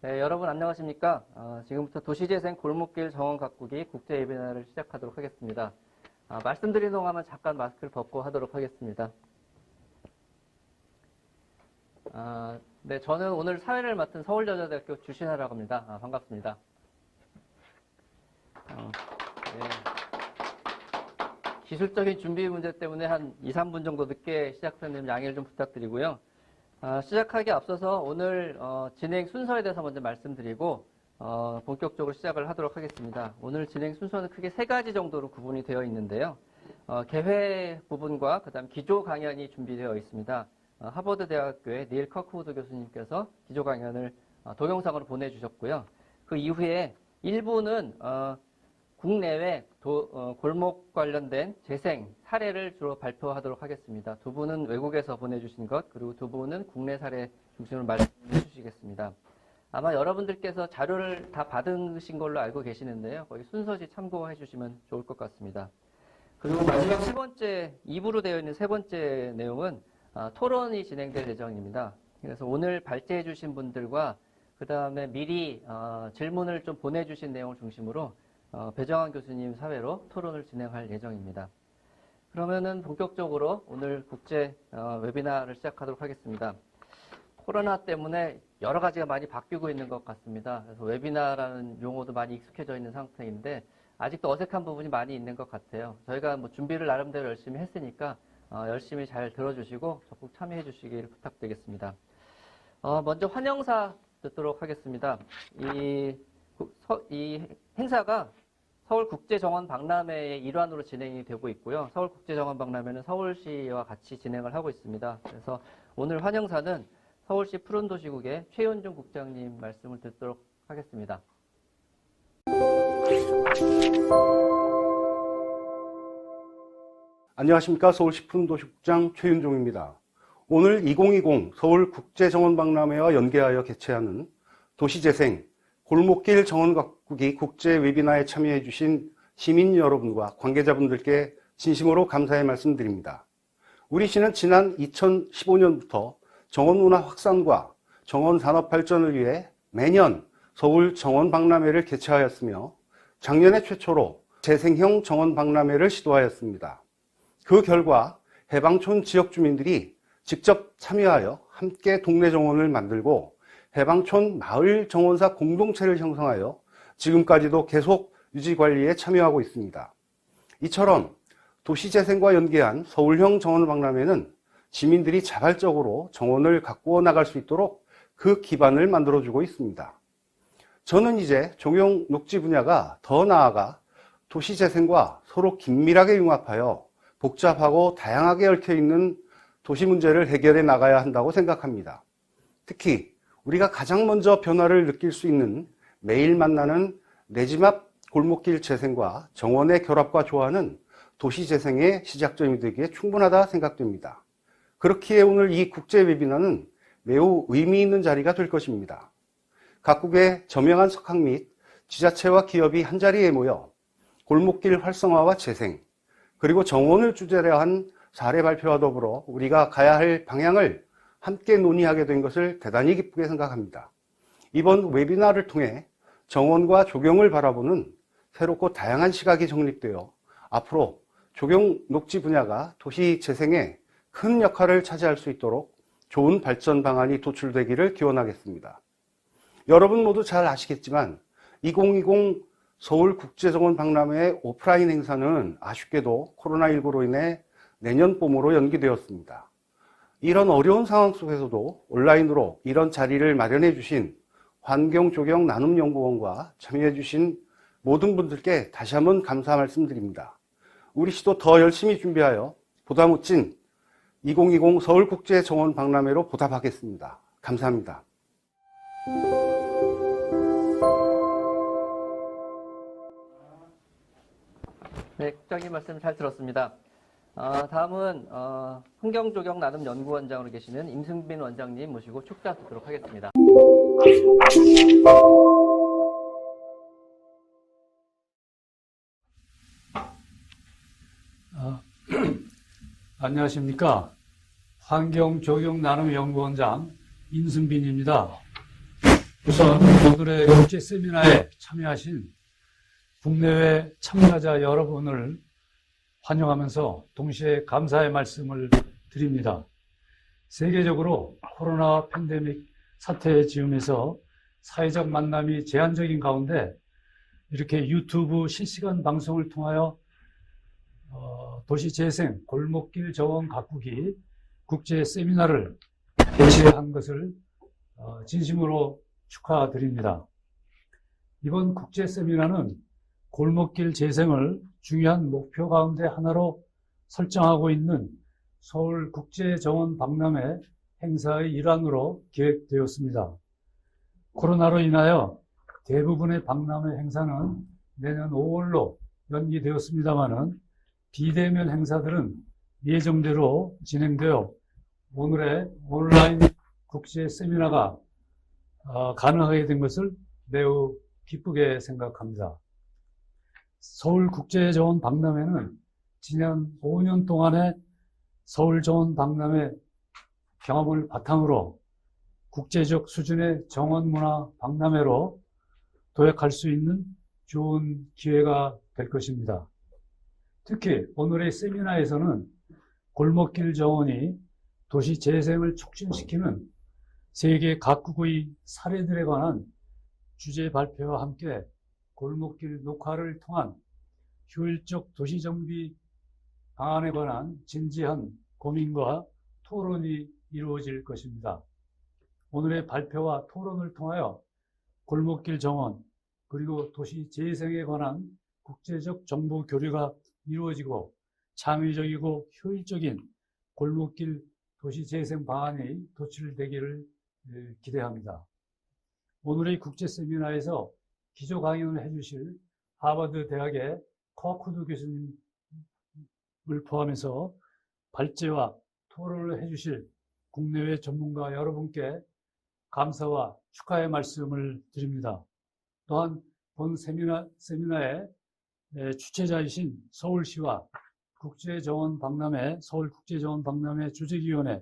네, 여러분 안녕하십니까? 지금부터 도시재생 골목길 정원 가꾸기 국제 웨비나를 시작하도록 하겠습니다. 말씀드린 동안은 잠깐 마스크를 벗고 하도록 하겠습니다. 네, 저는 오늘 사회를 맡은 서울여자대학교 주신하라고 합니다. 반갑습니다. 네. 기술적인 준비 문제 때문에 한 2, 3분 정도 늦게 시작했는데 양해를 좀 부탁드리고요. 시작하기 앞서서 오늘 진행 순서에 대해서 먼저 말씀드리고 본격적으로 시작을 하도록 하겠습니다. 오늘 진행 순서는 크게 3가지 정도로 구분이 되어 있는데요. 개회 부분과 그다음 기조 강연이 준비되어 있습니다. 하버드 대학교의 닐 커크우드 교수님께서 기조 강연을 동영상으로 보내주셨고요. 그 이후에 1부는 국내외 골목 관련된 재생 사례를 주로 발표하도록 하겠습니다. 2분은 외국에서 보내주신 것, 그리고 2분은 국내 사례 중심으로 말씀해 주시겠습니다. 아마 여러분들께서 자료를 다 받으신 걸로 알고 계시는데요. 거기 순서시 참고해 주시면 좋을 것 같습니다. 그리고 마지막 2부로 되어 있는 3번째 내용은 토론이 진행될 예정입니다. 그래서 오늘 발제해 주신 분들과 그 다음에 미리 질문을 좀 보내주신 내용을 중심으로 배정환 교수님 사회로 토론을 진행할 예정입니다. 그러면은 본격적으로 오늘 국제 웨비나를 시작하도록 하겠습니다. 코로나 때문에 여러 가지가 많이 바뀌고 있는 것 같습니다. 그래서 웨비나라는 용어도 많이 익숙해져 있는 상태인데 아직도 어색한 부분이 많이 있는 것 같아요. 저희가 뭐 준비를 나름대로 열심히 했으니까 열심히 잘 들어주시고 적극 참여해 주시길 부탁드리겠습니다. 먼저 환영사 듣도록 하겠습니다. 이 행사가 서울국제정원박람회의 일환으로 진행이 되고 있고요. 서울국제정원박람회는 서울시와 같이 진행을 하고 있습니다. 그래서 오늘 환영사는 서울시 푸른도시국의 최윤중 국장님 말씀을 듣도록 하겠습니다. 안녕하십니까. 서울시 푸른도시국장 최윤종입니다. 오늘 2020 서울국제정원박람회와 연계하여 개최하는 도시재생 골목길 정원 가꾸기 국제 웨비나에 참여해 주신 시민 여러분과 관계자분들께 진심으로 감사의 말씀드립니다. 우리 시는 지난 2015년부터 정원문화 확산과 정원산업 발전을 위해 매년 서울 정원박람회를 개최하였으며 작년에 최초로 재생형 정원박람회를 시도하였습니다. 그 결과 해방촌 지역 주민들이 직접 참여하여 함께 동네 정원을 만들고 해방촌 마을 정원사 공동체를 형성하여 지금까지도 계속 유지관리에 참여하고 있습니다. 이처럼 도시재생과 연계한 서울형 정원박람회는 시민들이 자발적으로 정원을 가꾸어 나갈 수 있도록 그 기반을 만들어주고 있습니다. 저는 이제 종용 녹지 분야가 더 나아가 도시재생과 서로 긴밀하게 융합하여 복잡하고 다양하게 얽혀있는 도시 문제를 해결해 나가야 한다고 생각합니다. 특히 우리가 가장 먼저 변화를 느낄 수 있는 매일 만나는 내 집 앞 골목길 재생과 정원의 결합과 조화는 도시재생의 시작점이 되기에 충분하다 생각됩니다. 그렇기에 오늘 이 국제 웨비나는 매우 의미 있는 자리가 될 것입니다. 각국의 저명한 석학 및 지자체와 기업이 한자리에 모여 골목길 활성화와 재생, 그리고 정원을 주제로 한 사례 발표와 더불어 우리가 가야 할 방향을 함께 논의하게 된 것을 대단히 기쁘게 생각합니다. 이번 웨비나를 통해 정원과 조경을 바라보는 새롭고 다양한 시각이 정립되어 앞으로 조경 녹지 분야가 도시 재생에 큰 역할을 차지할 수 있도록 좋은 발전 방안이 도출되기를 기원하겠습니다. 여러분 모두 잘 아시겠지만 2020 서울국제정원박람회 오프라인 행사는 아쉽게도 코로나19로 인해 내년 봄으로 연기되었습니다. 이런 어려운 상황 속에서도 온라인으로 이런 자리를 마련해 주신 환경조경 나눔연구원과 참여해 주신 모든 분들께 다시 한번 감사 말씀드립니다. 우리 시도 더 열심히 준비하여 보다 멋진 2020 서울국제정원박람회로 보답하겠습니다. 감사합니다. 네, 국장님 말씀 잘 들었습니다. 다음은 환경조경 나눔연구원장으로 계시는 임승빈 원장님 모시고 축자 듣도록 하겠습니다. 안녕하십니까. 환경조경나눔연구원장 임승빈입니다. 우선 오늘의 국제 세미나에 참여하신 국내외 참가자 여러분을 환영하면서 동시에 감사의 말씀을 드립니다. 세계적으로 코로나 팬데믹 사태의 즈음에서 사회적 만남이 제한적인 가운데 이렇게 유튜브 실시간 방송을 통하여 도시재생 골목길 정원 가꾸기 국제 세미나를 개최한 것을 진심으로 축하드립니다. 이번 국제 세미나는 골목길 재생을 중요한 목표 가운데 하나로 설정하고 있는 서울 국제정원 박람회 행사의 일환으로 기획되었습니다. 코로나로 인하여 대부분의 박람회 행사는 내년 5월로 연기되었습니다마는 비대면 행사들은 예정대로 진행되어 오늘의 온라인 국제 세미나가 가능하게 된 것을 매우 기쁘게 생각합니다. 서울국제정원 박람회는 지난 5년 동안의 서울정원 박람회 경험을 바탕으로 국제적 수준의 정원문화 박람회로 도약할 수 있는 좋은 기회가 될 것입니다. 특히 오늘의 세미나에서는 골목길 정원이 도시 재생을 촉진시키는 세계 각국의 사례들에 관한 주제 발표와 함께 골목길 녹화를 통한 효율적 도시정비 방안에 관한 진지한 고민과 토론이 이루어질 것입니다. 오늘의 발표와 토론을 통하여 골목길 정원 그리고 도시 재생에 관한 국제적 정보 교류가 이루어지고 창의적이고 효율적인 골목길 도시 재생 방안이 도출되기를 기대합니다. 오늘의 국제 세미나에서 기조 강연을 해주실 하버드 대학의 커쿠드 교수님을 포함해서 발제와 토론을 해주실 국내외 전문가 여러분께 감사와 축하의 말씀을 드립니다. 또한 본 세미나의 주최자이신 서울시와 서울국제정원 박람회 주재위원회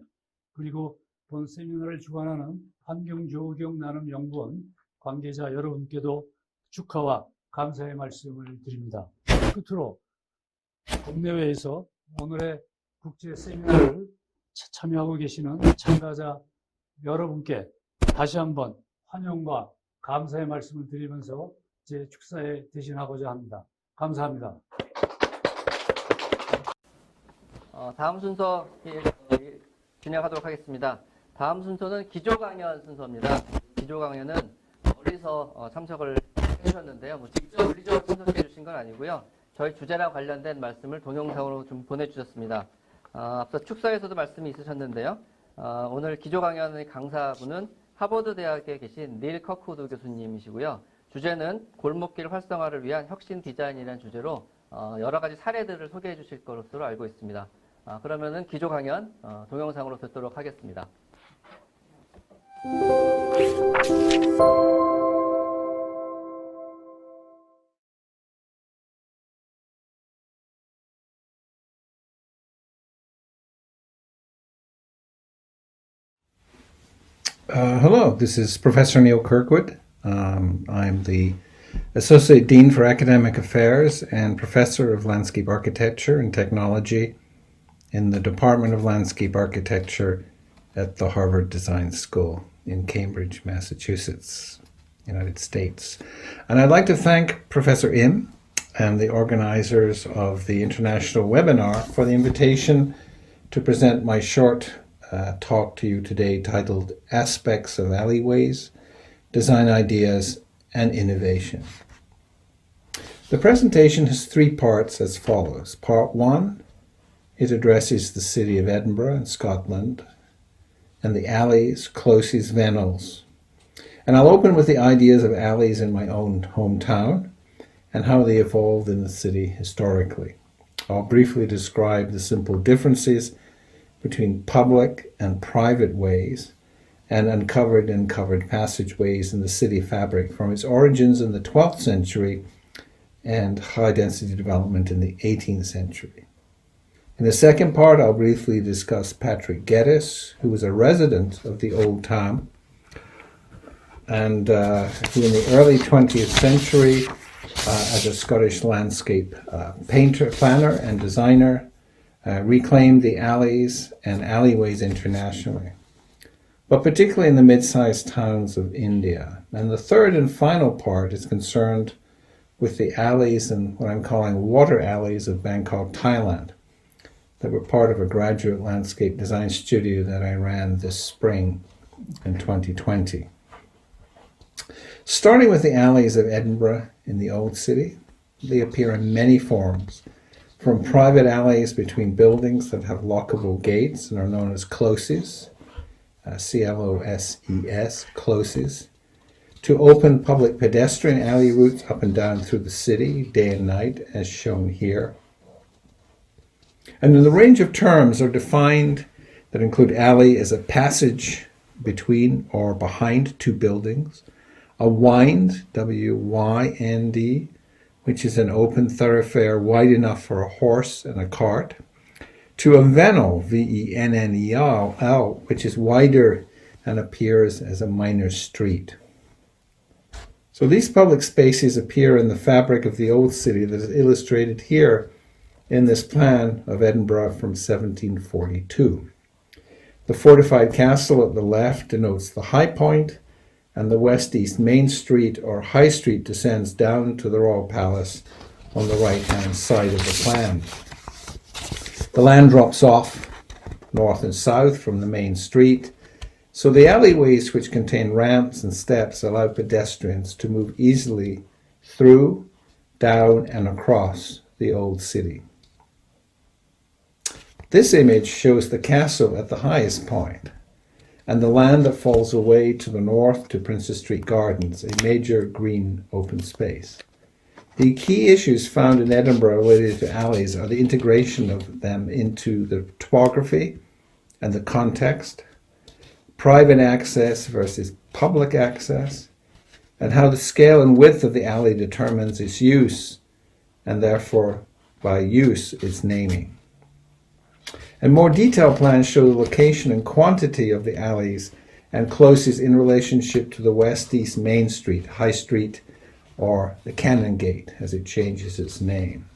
그리고 본 세미나를 주관하는 환경조경나눔연구원 관계자 여러분께도 축하와 감사의 말씀을 드립니다. 끝으로 국내외에서 오늘의 국제 세미나를 참여하고 계시는 참가자 여러분께 다시 한번 환영과 감사의 말씀을 드리면서 제 축사에 대신하고자 합니다. 감사합니다. 다음 순서 진행하도록 하겠습니다. 다음 순서는 기조 강연 순서입니다. 기조 강연은 멀리서 참석을 해주셨는데요. 직접 물리적으로 참석해 주신 건 아니고요. 저희 주제랑 관련된 말씀을 동영상으로 좀 보내주셨습니다. 앞서 축사에서도 말씀이 있으셨는데요. 오늘 기조 강연의 강사분은 하버드 대학에 계신 닐 커쿠드 교수님이시고요. 주제는 골목길 활성화를 위한 혁신 디자인이라는 주제로 여러 가지 사례들을 소개해 주실 것으로 알고 있습니다. 그러면은 기조 강연 동영상으로 듣도록 하겠습니다. Hello, this is Professor Neil Kirkwood. I'm the Associate Dean for Academic Affairs and Professor of Landscape Architecture and Technology in the Department of Landscape Architecture at the Harvard Design School in Cambridge, Massachusetts, United States. And I'd like to thank Professor Im and the organizers of the international webinar for the invitation to present my short talk to you today titled Aspects of Alleyways, Design Ideas and Innovation. The presentation has three parts as follows. Part one, it addresses the city of Edinburgh in Scotland and the alleys, closes, venels. And I'll open with the ideas of alleys in my own hometown and how they evolved in the city historically. I'll briefly describe the simple differences between public and private ways and uncovered and covered passageways in the city fabric from its origins in the 12th century and high-density development in the 18th century. In the second part, I'll briefly discuss Patrick Geddes, who was a resident of the Old Town and who in the early 20th century, as a Scottish landscape painter, planner and designer, reclaimed the alleys and alleyways internationally, but particularly in the mid-sized towns of India. And the third and final part is concerned with the alleys and what I'm calling water alleys of Bangkok, Thailand, that were part of a graduate landscape design studio that I ran this spring in 2020. Starting with the alleys of Edinburgh in the Old City, they appear in many forms, from private alleys between buildings that have lockable gates and are known as closes, C-L-O-S-E-S, closes, to open public pedestrian alley routes up and down through the city, day and night, as shown here. And then the range of terms are defined that include alley as a passage between or behind two buildings, a wynd, W-Y-N-D, which is an open thoroughfare wide enough for a horse and a cart, to a venel, V-E-N-N-E-L, which is wider and appears as a minor street. So these public spaces appear in the fabric of the Old City that is illustrated here in this plan of Edinburgh from 1742. The fortified castle at the left denotes the High Point, and the west-east Main Street or High Street descends down to the Royal Palace on the right-hand side of the plan. The land drops off north and south from the main street, so the alleyways, which contain ramps and steps, allow pedestrians to move easily through, down, and across the Old City. This image shows the castle at the highest point, and the land that falls away to the north to Princes Street Gardens, a major green open space. The key issues found in Edinburgh related to alleys are the integration of them into the topography and the context, private access versus public access, and how the scale and width of the alley determines its use, and therefore, by use, its naming. And more detailed plans show the location and quantity of the alleys and closes in relationship to the west-east Main Street, High Street, or the Canongate, as it changes its name.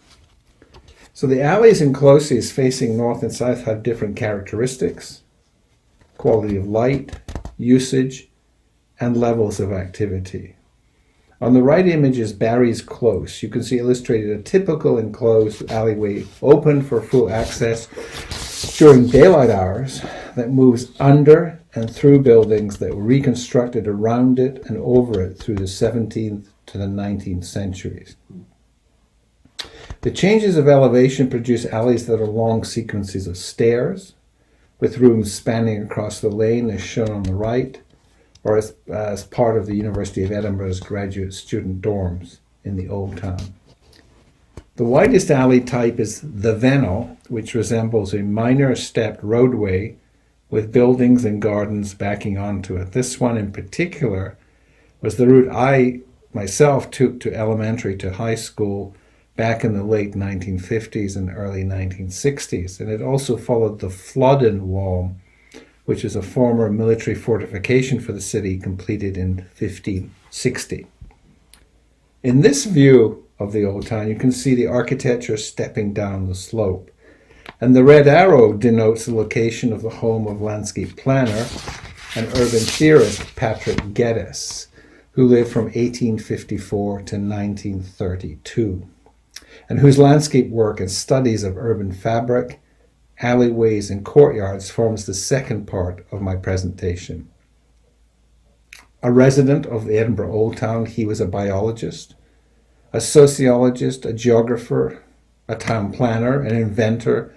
So the alleys and closes facing north and south have different characteristics, quality of light, usage, and levels of activity. On the right image is Barry's Close. You can see illustrated a typical enclosed alleyway open for full access during daylight hours that moves under and through buildings that were reconstructed around it and over it through the 17th to the 19th centuries. The changes of elevation produce alleys that are long sequences of stairs, with rooms spanning across the lane as shown on the right, or as part of the University of Edinburgh's graduate student dorms in the Old Town. The widest alley type is the Venel, which resembles a minor stepped roadway with buildings and gardens backing onto it. This one in particular was the route I myself took to elementary to high school back in the late 1950s and early 1960s. And it also followed the Flodden Wall, which is a former military fortification for the city completed in 1560. In this view of the Old Town, you can see the architecture stepping down the slope. And the red arrow denotes the location of the home of landscape planner and urban theorist Patrick Geddes, who lived from 1854 to 1932, and whose landscape work and studies of urban fabric, alleyways, and courtyards forms the second part of my presentation. A resident of the Edinburgh Old Town, he was a biologist, a sociologist, a geographer, a town planner, an inventor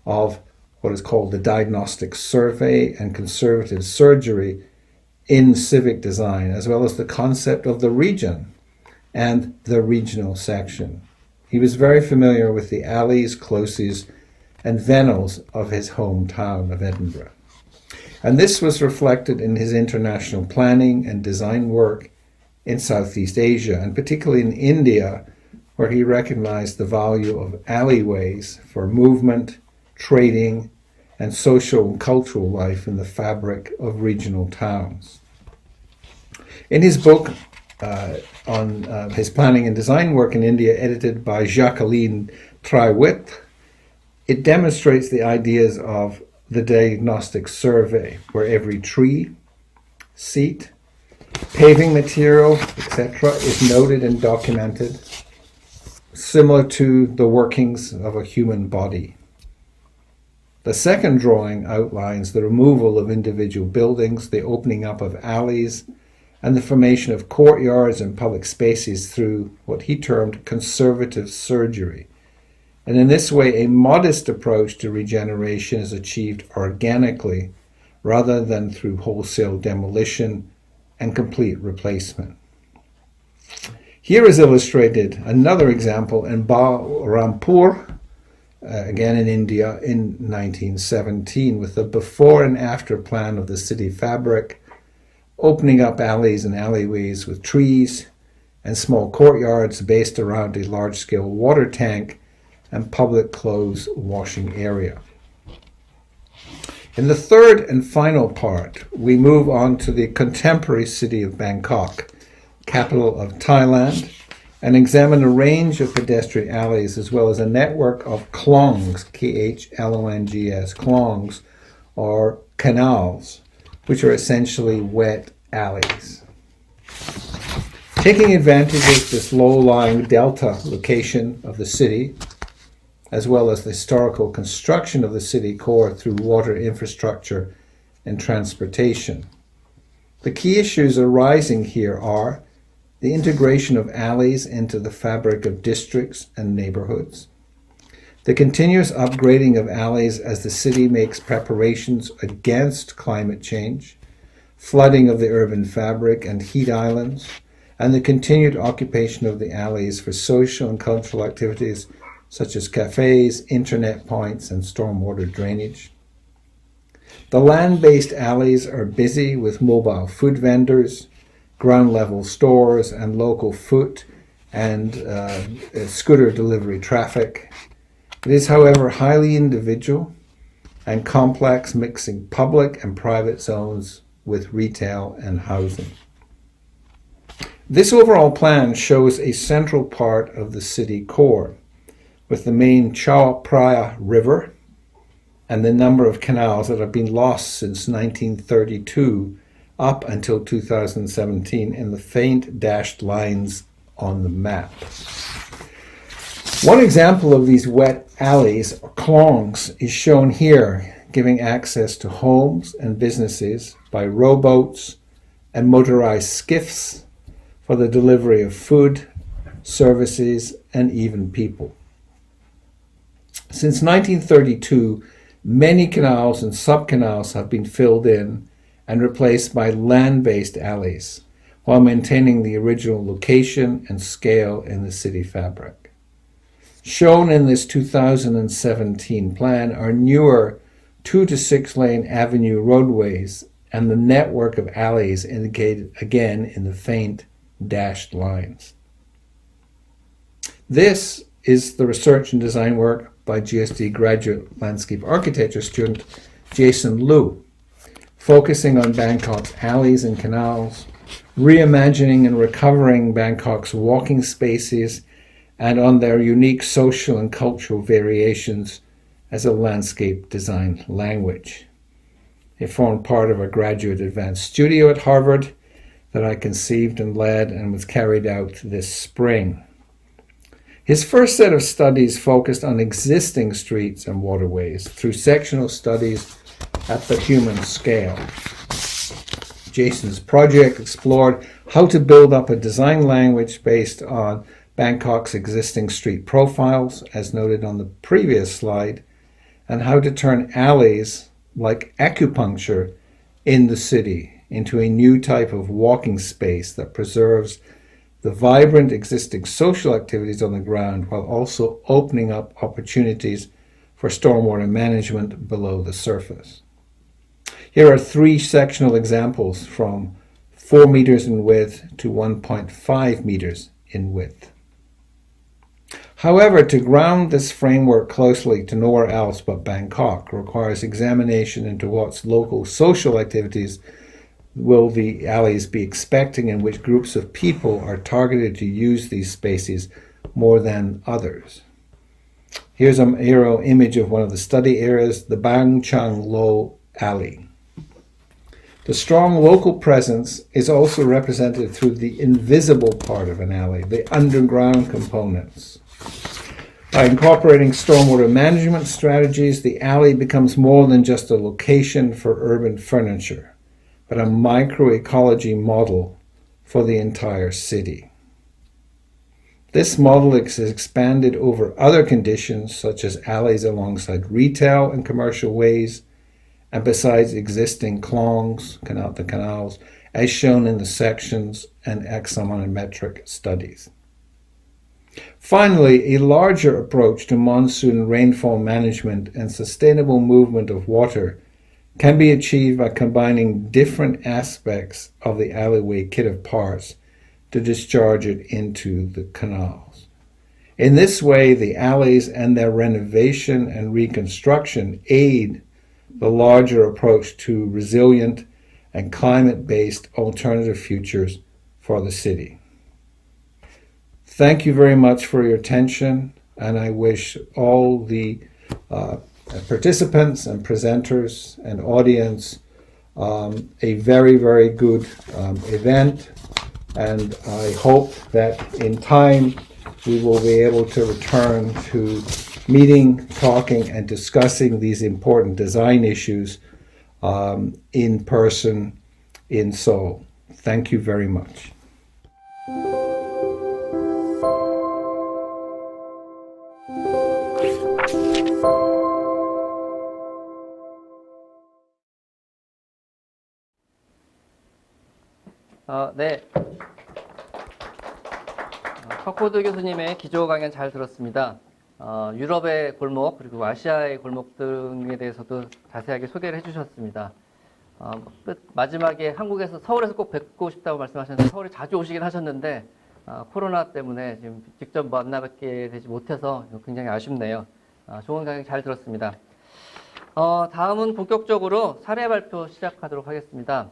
of what is called the diagnostic survey and conservative surgery in civic design, as well as the concept of the region and the regional section. He was very familiar with the alleys, closes, and venels of his hometown of Edinburgh. And this was reflected in his international planning and design work in Southeast Asia, and particularly in India, where he recognized the value of alleyways for movement, trading, and social and cultural life in the fabric of regional towns. In his book on his planning and design work in India, edited by Jacqueline Traiwit, it demonstrates the ideas of the diagnostic survey, where every tree, seat, paving material, etc., is noted and documented, similar to the workings of a human body. The second drawing outlines the removal of individual buildings, the opening up of alleys, and the formation of courtyards and public spaces through what he termed conservative surgery. And in this way, a modest approach to regeneration is achieved organically rather than through wholesale demolition and complete replacement. Here is illustrated another example in Balrampur, again in India, in 1917, with the before and after plan of the city fabric, opening up alleys and alleyways with trees and small courtyards based around a large-scale water tank and public clothes washing area. In the third and final part, we move on to the contemporary city of Bangkok, capital of Thailand, and examine a range of pedestrian alleys as well as a network of klongs, K-H-L-O-N-G-S, klongs, or canals, which are essentially wet alleys. Taking advantage of this low-lying delta location of the city, as well as the historical construction of the city core through water infrastructure and transportation. The key issues arising here are the integration of alleys into the fabric of districts and neighborhoods, the continuous upgrading of alleys as the city makes preparations against climate change, flooding of the urban fabric and heat islands, and the continued occupation of the alleys for social and cultural activities such as cafes, internet points, and stormwater drainage. The land-based alleys are busy with mobile food vendors, ground-level stores, and local foot and scooter delivery traffic. It is, however, highly individual and complex, mixing public and private zones with retail and housing. This overall plan shows a central part of the city core, with the main Chao Phraya River and the number of canals that have been lost since 1932 up until 2017 in the faint dashed lines on the map. One example of these wet alleys, or klongs, is shown here, giving access to homes and businesses by rowboats and motorized skiffs for the delivery of food, services, and even people. Since 1932, many canals and sub-canals have been filled in and replaced by land-based alleys, while maintaining the original location and scale in the city fabric. Shown in this 2017 plan are newer 2 to 6 lane avenue roadways and the network of alleys indicated again in the faint dashed lines. This is the research and design work by GSD graduate landscape architecture student Jason Liu, focusing on Bangkok's alleys and canals, reimagining and recovering Bangkok's walking spaces, and on their unique social and cultural variations as a landscape design language. It formed part of a graduate advanced studio at Harvard that I conceived and led and was carried out this spring. His first set of studies focused on existing streets and waterways through sectional studies at the human scale. Jason's project explored how to build up a design language based on Bangkok's existing street profiles, as noted on the previous slide, and how to turn alleys like acupuncture in the city into a new type of walking space that preserves the vibrant existing social activities on the ground while also opening up opportunities for stormwater management below the surface. Here are 3 sectional examples from 4 meters in width to 1.5 meters in width. However, to ground this framework closely to nowhere else but Bangkok requires examination into what local social activities will the alleys be expecting and which groups of people are targeted to use these spaces more than others. Here's an aerial image of one of the study areas, the Bang Chang Lo Alley. The strong local presence is also represented through the invisible part of an alley, the underground components. By incorporating stormwater management strategies, the alley becomes more than just a location for urban furniture, but a microecology model for the entire city. This model is expanded over other conditions such as alleys alongside retail and commercial ways, and besides existing clongs, the canals, as shown in the sections and axonometric studies. Finally, a larger approach to monsoon rainfall management and sustainable movement of water can be achieved by combining different aspects of the alleyway kit of parts to discharge it into the canals. In this way, the alleys and their renovation and reconstruction aid the larger approach to resilient and climate-based alternative futures for the city. Thank you very much for your attention, and I wish all the participants and presenters and audience a very, very good event, and I hope that in time we will be able to return to meeting, talking, and discussing these important design issues in person in Seoul. Thank you very much. 네. 컵코드 교수님의 기조 강연 잘 들었습니다. 유럽의 골목 그리고 아시아의 골목 등에 대해서도 자세하게 소개를 해주셨습니다. 마지막에 한국에서 서울에서 꼭 뵙고 싶다고 말씀하셨는데 서울에 자주 오시긴 하셨는데 코로나 때문에 지금 직접 만나뵙게 되지 못해서 굉장히 아쉽네요. 좋은 강연 잘 들었습니다. 다음은 본격적으로 사례 발표 시작하도록 하겠습니다.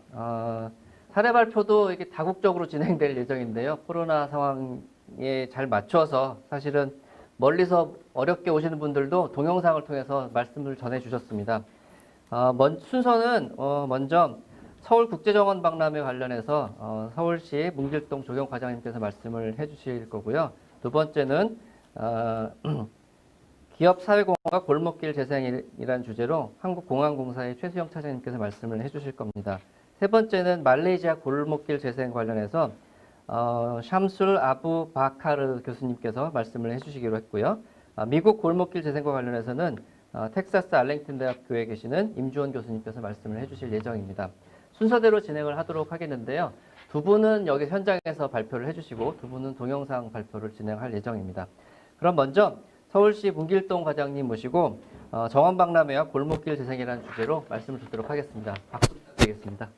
사례 발표도 이게 다국적으로 진행될 예정인데요. 코로나 상황에 잘 맞춰서 사실은 멀리서 어렵게 오시는 분들도 동영상을 통해서 말씀을 전해 주셨습니다. 순서는 먼저 서울국제정원 박람회 관련해서 서울시 문길동 조경 과장님께서 말씀을 해 주실 거고요. 두 번째는 기업 사회공헌과 골목길 재생이라는 주제로 한국공항공사의 최수영 차장님께서 말씀을 해 주실 겁니다. 세 번째는 말레이시아 골목길 재생 관련해서 샴술 아부 바카르 교수님께서 말씀을 해주시기로 했고요. 미국 골목길 재생과 관련해서는 텍사스 알랭튼 대학교에 계시는 임주원 교수님께서 말씀을 해주실 예정입니다. 순서대로 진행을 하도록 하겠는데요. 두 분은 여기 현장에서 발표를 해주시고 두 분은 동영상 발표를 진행할 예정입니다. 그럼 먼저 서울시 문길동 과장님 모시고 정원박람회와 골목길 재생이라는 주제로 말씀을 듣도록 하겠습니다. 박수 부탁드리겠습니다.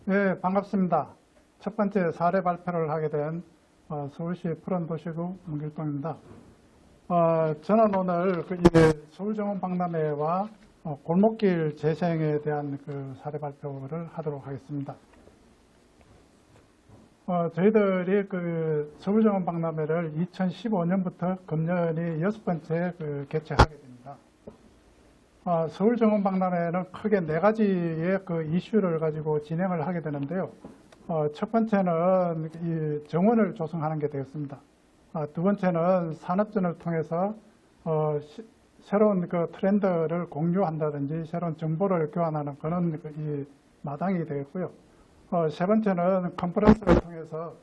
네, 반갑습니다. 첫 번째 사례 발표를 하게 된 서울시 푸른도시구 문길동입니다. 저는 오늘 서울정원박람회와 골목길 재생에 대한 그 사례 발표를 하도록 하겠습니다. 저희들이 그 서울정원박람회를 2015년부터 금년이 6번째 개최하게 됩니다. 서울정원박람회는 크게 4가지의 그 이슈를 가지고 진행을 하게 되는데요. 첫 번째는 이 정원을 조성하는 게 되겠습니다. 두 번째는 산업전을 통해서 새로운 그 트렌드를 공유한다든지 새로운 정보를 교환하는 그런 이 마당이 되겠고요. 세 번째는 컨퍼런스를 통해서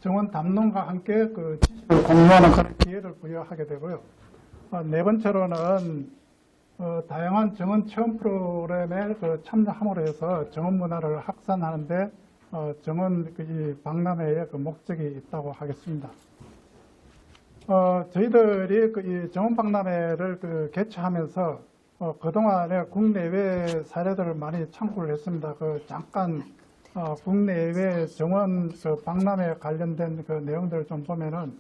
정원 담론과 함께 그 지식을 공유하는 그런 기회를 부여하게 되고요. 네 번째로는 다양한 정원 체험 프로그램에 참여함으로 해서 정원 문화를 확산하는데 정원 이 박람회의 그 목적이 있다고 하겠습니다. 저희들이 이 정원 박람회를 개최하면서 그동안에 국내외 사례들을 많이 참고를 했습니다. 잠깐 국내외 정원 박람회 관련된 그 내용들을 좀 보면은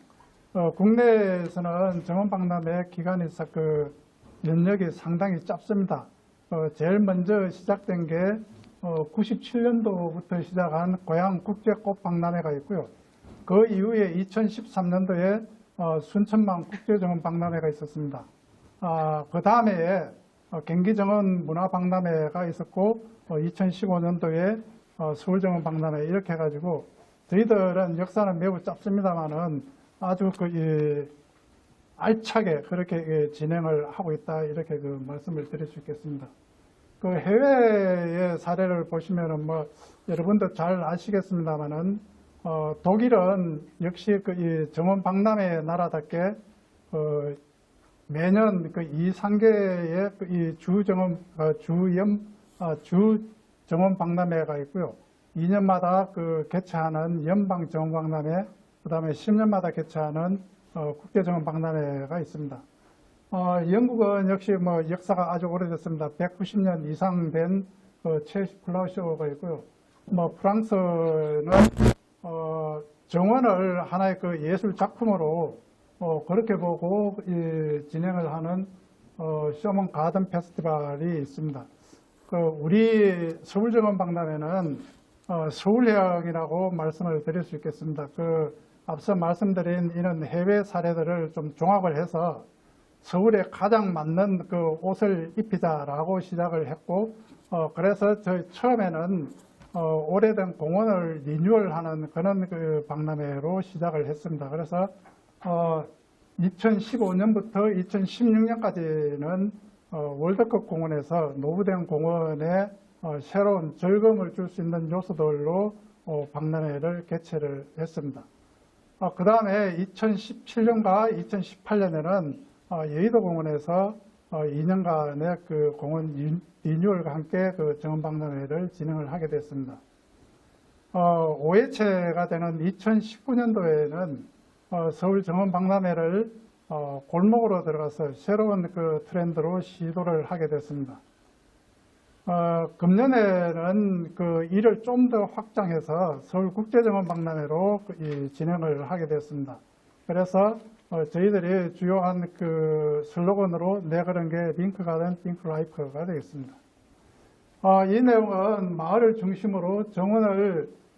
국내에서는 정원 박람회 기간이 연력이 상당히 짧습니다. 제일 먼저 시작된 게 97년도부터 시작한 고향 국제꽃박람회가 있고요. 그 이후에 2013년도에 순천만 국제정원 박람회가 있었습니다. 그 다음에 경기정원 문화박람회가 있었고 2015년도에 서울정원 박람회 이렇게 해가지고 저희들은 역사는 매우 짧습니다만은 아주 알차게 그렇게 진행을 하고 있다 이렇게 말씀을 드릴 수 있겠습니다. 그 해외의 사례를 보시면은 여러분도 잘 아시겠습니다만은 독일은 역시 이 정원 박람회 나라답게 매년 2, 3개의 이 주정원 박람회가 있고요. 2년마다 개최하는 연방 정원 박람회, 그 다음에 10년마다 개최하는 국제정원 박람회가 있습니다. 영국은 역시 역사가 아주 오래됐습니다. 190년 이상 된 체시 플라워쇼가 있고요. 프랑스는 정원을 하나의 예술 작품으로 그렇게 보고 진행을 하는 쇼먼 가든 페스티벌이 있습니다. 우리 서울정원 박람회는 서울형이라고 말씀을 드릴 수 있겠습니다. 앞서 말씀드린 이런 해외 사례들을 좀 종합을 해서 서울에 가장 맞는 옷을 입히자라고 시작을 했고, 그래서 저희 처음에는 오래된 공원을 리뉴얼하는 그런 박람회로 시작을 했습니다. 그래서 2015년부터 2016년까지는 월드컵 공원에서 노후된 공원에 새로운 즐거움을 줄 수 있는 요소들로 박람회를 개최를 했습니다. 그 다음에 2017년과 2018년에는 여의도 공원에서 2년간의 공원 리뉴얼과 함께 정원 박람회를 진행을 하게 됐습니다. 5회째가 되는 2019년도에는 서울 정원 박람회를 골목으로 들어가서 새로운 트렌드로 시도를 하게 됐습니다. 금년에는 이를 좀 더 확장해서 서울 국제정원 박람회로 진행을 하게 됐습니다. 그래서 저희들이 주요한 슬로건으로 내걸은 게 링크 가든 띵크 라이프가 되겠습니다. 이 내용은 마을을 중심으로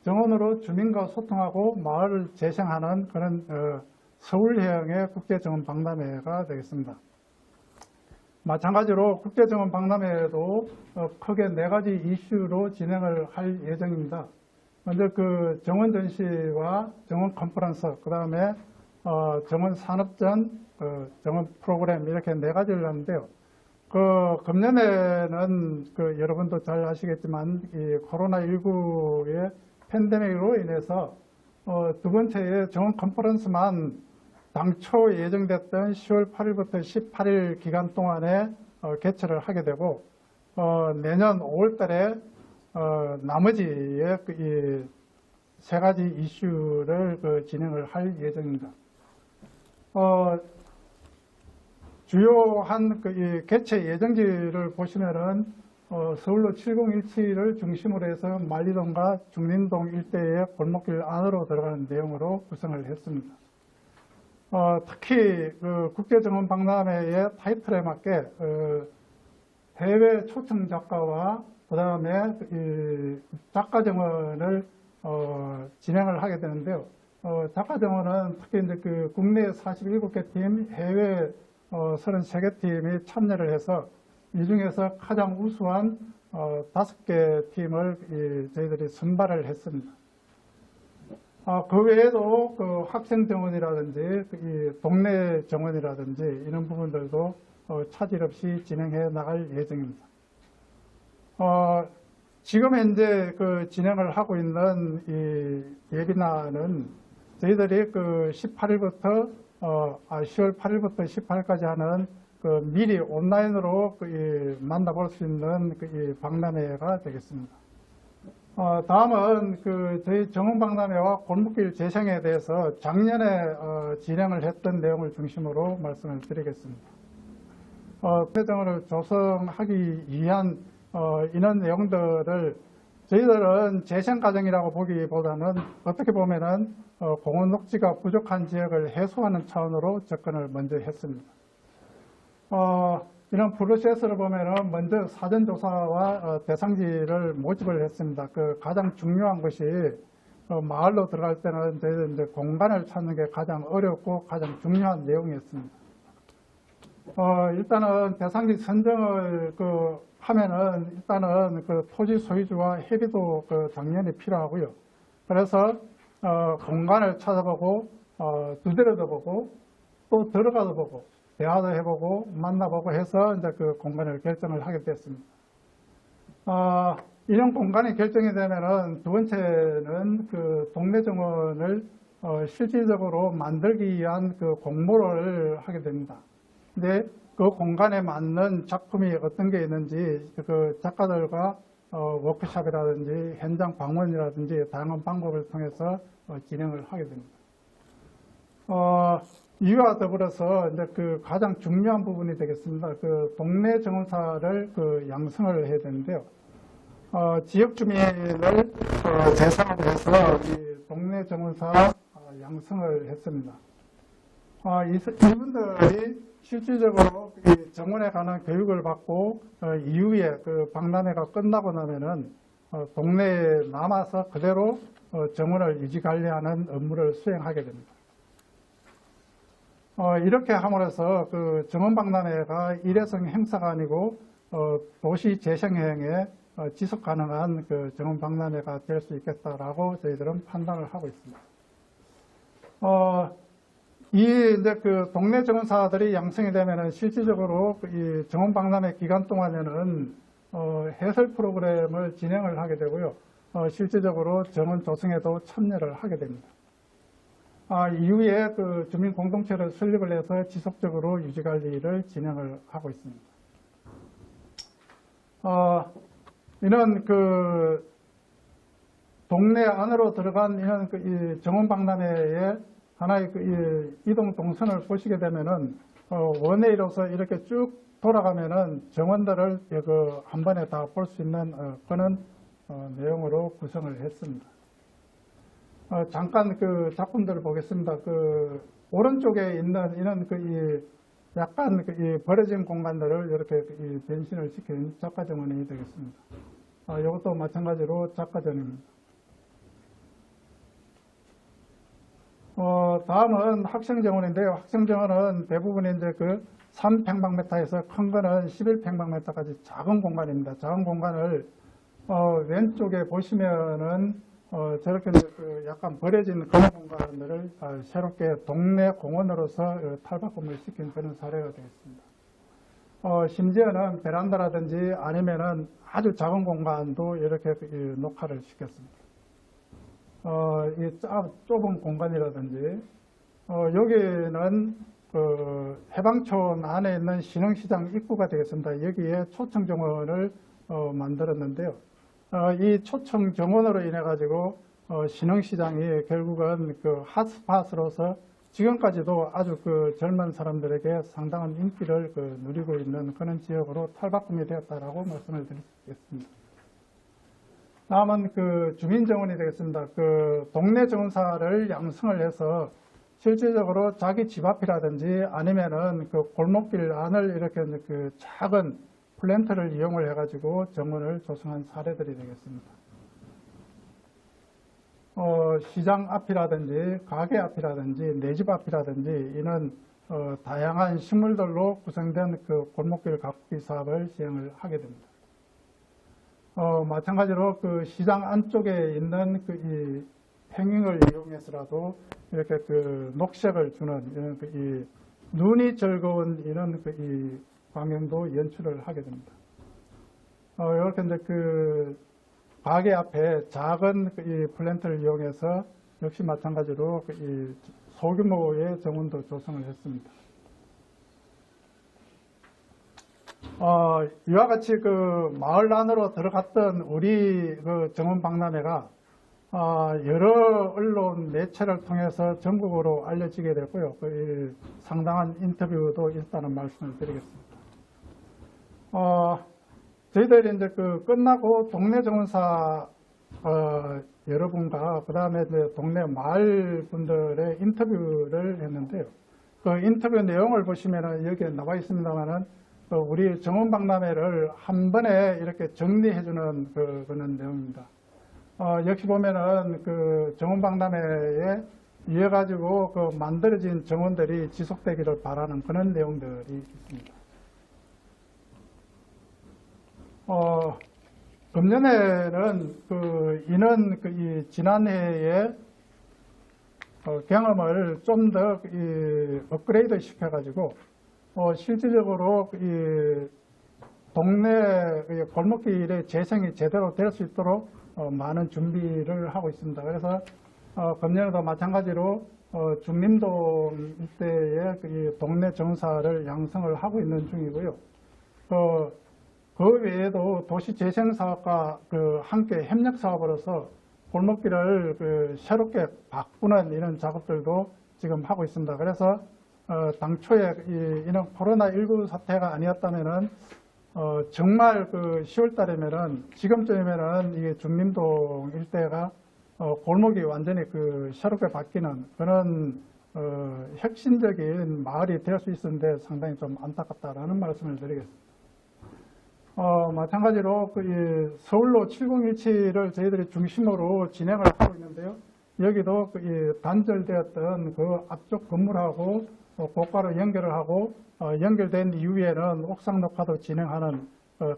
정원으로 주민과 소통하고 마을을 재생하는 그런 서울형의 국제정원 박람회가 되겠습니다. 마찬가지로 국제정원 박람회에도 크게 4가지 이슈로 진행을 할 예정입니다. 먼저 정원 전시와 정원 컨퍼런스, 그 다음에 정원 산업전, 정원 프로그램 이렇게 4가지를 하는데요. 금년에는 여러분도 잘 아시겠지만 이 코로나19의 팬데믹으로 인해서 두 번째의 정원 컨퍼런스만 당초 예정됐던 10월 8일부터 18일 기간 동안에 개최를 하게 되고 내년 5월 달에 나머지의 이 3가지 이슈를 진행을 할 예정입니다. 주요한 이 개최 예정지를 보시면은 서울로 7017을 중심으로 해서 만리동과 중림동 일대의 골목길 안으로 들어가는 내용으로 구성을 했습니다. 특히 국제정원 박람회의 타이틀에 맞게 해외 초청 작가와 그 다음에 작가 정원을 진행을 하게 되는데요. 작가 정원은 특히 이제 국내 47개 팀, 해외 33개 팀이 참여를 해서 이 중에서 가장 우수한 5개 팀을 저희들이 선발을 했습니다. 그 외에도 학생 정원이라든지 동네 정원이라든지 이런 부분들도 차질 없이 진행해 나갈 예정입니다. 지금 현재 진행을 하고 있는 이 웨비나는 저희들이 10월 8일부터 18일까지 하는 미리 온라인으로 만나볼 수 있는 이 박람회가 되겠습니다. 다음은 저희 정원박람회와 골목길 재생에 대해서 작년에 진행을 했던 내용을 중심으로 말씀을 드리겠습니다. 정원을 조성하기 위한 이런 내용들을 저희들은 재생 과정이라고 보기보다는 어떻게 보면은 공원 녹지가 부족한 지역을 해소하는 차원으로 접근을 먼저 했습니다. 이런 프로세스를 보면은 먼저 사전조사와 대상지를 모집을 했습니다. 그 가장 중요한 것이 마을로 들어갈 때는 저희들 이제 공간을 찾는 게 가장 어렵고 가장 중요한 내용이었습니다. 일단은 대상지 선정을 하면은 일단은 그 토지 소유주와 협의도 당연히 필요하고요. 그래서 공간을 찾아보고 두드려도 보고 또 들어가도 보고 대화도 해보고 만나보고 해서 이제 그 공간을 결정을 하게 됐습니다. 이런 공간이 결정이 되면은 두 번째는 그 동네 정원을 실질적으로 만들기 위한 그 공모를 하게 됩니다. 근데 그 공간에 맞는 작품이 어떤 게 있는지 그 작가들과 워크숍이라든지 현장 방문이라든지 다양한 방법을 통해서 진행을 하게 됩니다. 이와 더불어서 이제 그 가장 중요한 부분이 되겠습니다. 그 동네 정원사를 양성을 해야 되는데요. 지역 주민을 대상으로 해서 이 동네 정원사 양성을 했습니다. 이분들이 실질적으로 이 정원에 관한 교육을 받고 이후에 그 박람회가 끝나고 나면은 동네에 남아서 그대로 정원을 유지 관리하는 업무를 수행하게 됩니다. 이렇게 함으로써 그 정원 박람회가 일회성 행사가 아니고 도시 재생행에 지속 가능한 그 정원 박람회가 될 수 있겠다라고 저희들은 판단을 하고 있습니다. 이제 그 동네 정원사들이 양성이 되면은 실질적으로 이 정원 박람회 기간 동안에는 해설 프로그램을 진행을 하게 되고요. 실질적으로 정원 조성에도 참여를 하게 됩니다. 이후에 그 주민 공동체를 설립을 해서 지속적으로 유지 관리를 진행을 하고 있습니다. 이런 그 동네 안으로 들어간 이런 이 정원 박람회에 하나의 그 이동 동선을 보시게 되면은 원웨이로서 이렇게 쭉 돌아가면은 정원들을 한 번에 다 볼 수 있는 그런 내용으로 구성을 했습니다. 잠깐 그 작품들을 보겠습니다. 그 오른쪽에 있는 이런 약간 이 버려진 공간들을 이렇게 변신을 시킨 작가 정원이 되겠습니다. 이것도 마찬가지로 작가 정원입니다. 다음은 학생 정원인데요. 학생 정원은 대부분 이제 그 3평방미터에서 큰 거는 11평방미터까지 작은 공간입니다. 작은 공간을 왼쪽에 보시면은 저렇게 그 약간 버려진 그런 공간들을 새롭게 동네 공원으로서 탈바꿈을 시킨 그런 사례가 되겠습니다. 심지어는 베란다라든지 아니면은 아주 작은 공간도 이렇게 녹화를 시켰습니다. 이 좁은 공간이라든지 여기는 그 해방촌 안에 있는 신흥시장 입구가 되겠습니다. 여기에 초청 정원을 만들었는데요. 이 초청 정원으로 인해 가지고 신흥시장이 결국은 그 핫스팟으로서 지금까지도 아주 그 젊은 사람들에게 상당한 인기를 누리고 있는 그런 지역으로 탈바꿈이 되었다라고 말씀을 드리겠습니다. 다음은 그 주민정원이 되겠습니다. 그 동네 정원사를 양성을 해서 실질적으로 자기 집 앞이라든지 아니면은 그 골목길 안을 이렇게 그 작은 플랜트를 이용을 해가지고 정원을 조성한 사례들이 되겠습니다. 시장 앞이라든지 가게 앞이라든지 내 집 앞이라든지 이는 다양한 식물들로 구성된 그 골목길 가꾸기 사업을 시행을 하게 됩니다. 마찬가지로 그 시장 안쪽에 있는 이 행잉을 이용해서라도 이렇게 그 녹색을 주는 이런 이 눈이 즐거운 이런 이 광경도 연출을 하게 됩니다. 이렇게 이제 그 가게 앞에 작은 이 플랜트를 이용해서 역시 마찬가지로 이 소규모의 정원도 조성을 했습니다. 이와 같이 그 마을 안으로 들어갔던 우리 그 정원 박람회가 여러 언론 매체를 통해서 전국으로 알려지게 됐고요. 그 상당한 인터뷰도 있다는 말씀을 드리겠습니다. 저희들이 이제 그 끝나고 동네 정원사 여러분과 그 다음에 동네 마을 분들의 인터뷰를 했는데요. 그 인터뷰 내용을 보시면 여기에 나와 있습니다만은 우리 정원박람회를 한 번에 이렇게 정리해주는 그런 내용입니다. 역시 보면은 그 정원박람회에 이어 가지고 그 만들어진 정원들이 지속되기를 바라는 그런 내용들이 있습니다. 금년에는 이 지난해에 경험을 좀 더 업그레이드 시켜가지고 실질적으로 이 동네 골목길의 재생이 제대로 될 수 있도록 많은 준비를 하고 있습니다. 그래서 금년에도 마찬가지로 중림동 일대의 이 동네 정사를 양성을 하고 있는 중이고요. 그 외에도 도시재생사업과 함께 협력사업으로서 골목길을 새롭게 바꾸는 이런 작업들도 지금 하고 있습니다. 그래서 당초에 이런 코로나19 사태가 아니었다면은 정말 10월 달이면은 지금쯤이면은 이게 중림동 일대가 골목이 완전히 새롭게 바뀌는 그런 혁신적인 마을이 될 수 있었는데 상당히 좀 안타깝다라는 말씀을 드리겠습니다. 마찬가지로 이 서울로 7017을 저희들이 중심으로 진행을 하고 있는데요. 여기도 단절되었던 그 앞쪽 건물하고 고가로 연결을 하고 연결된 이후에는 옥상 녹화도 진행하는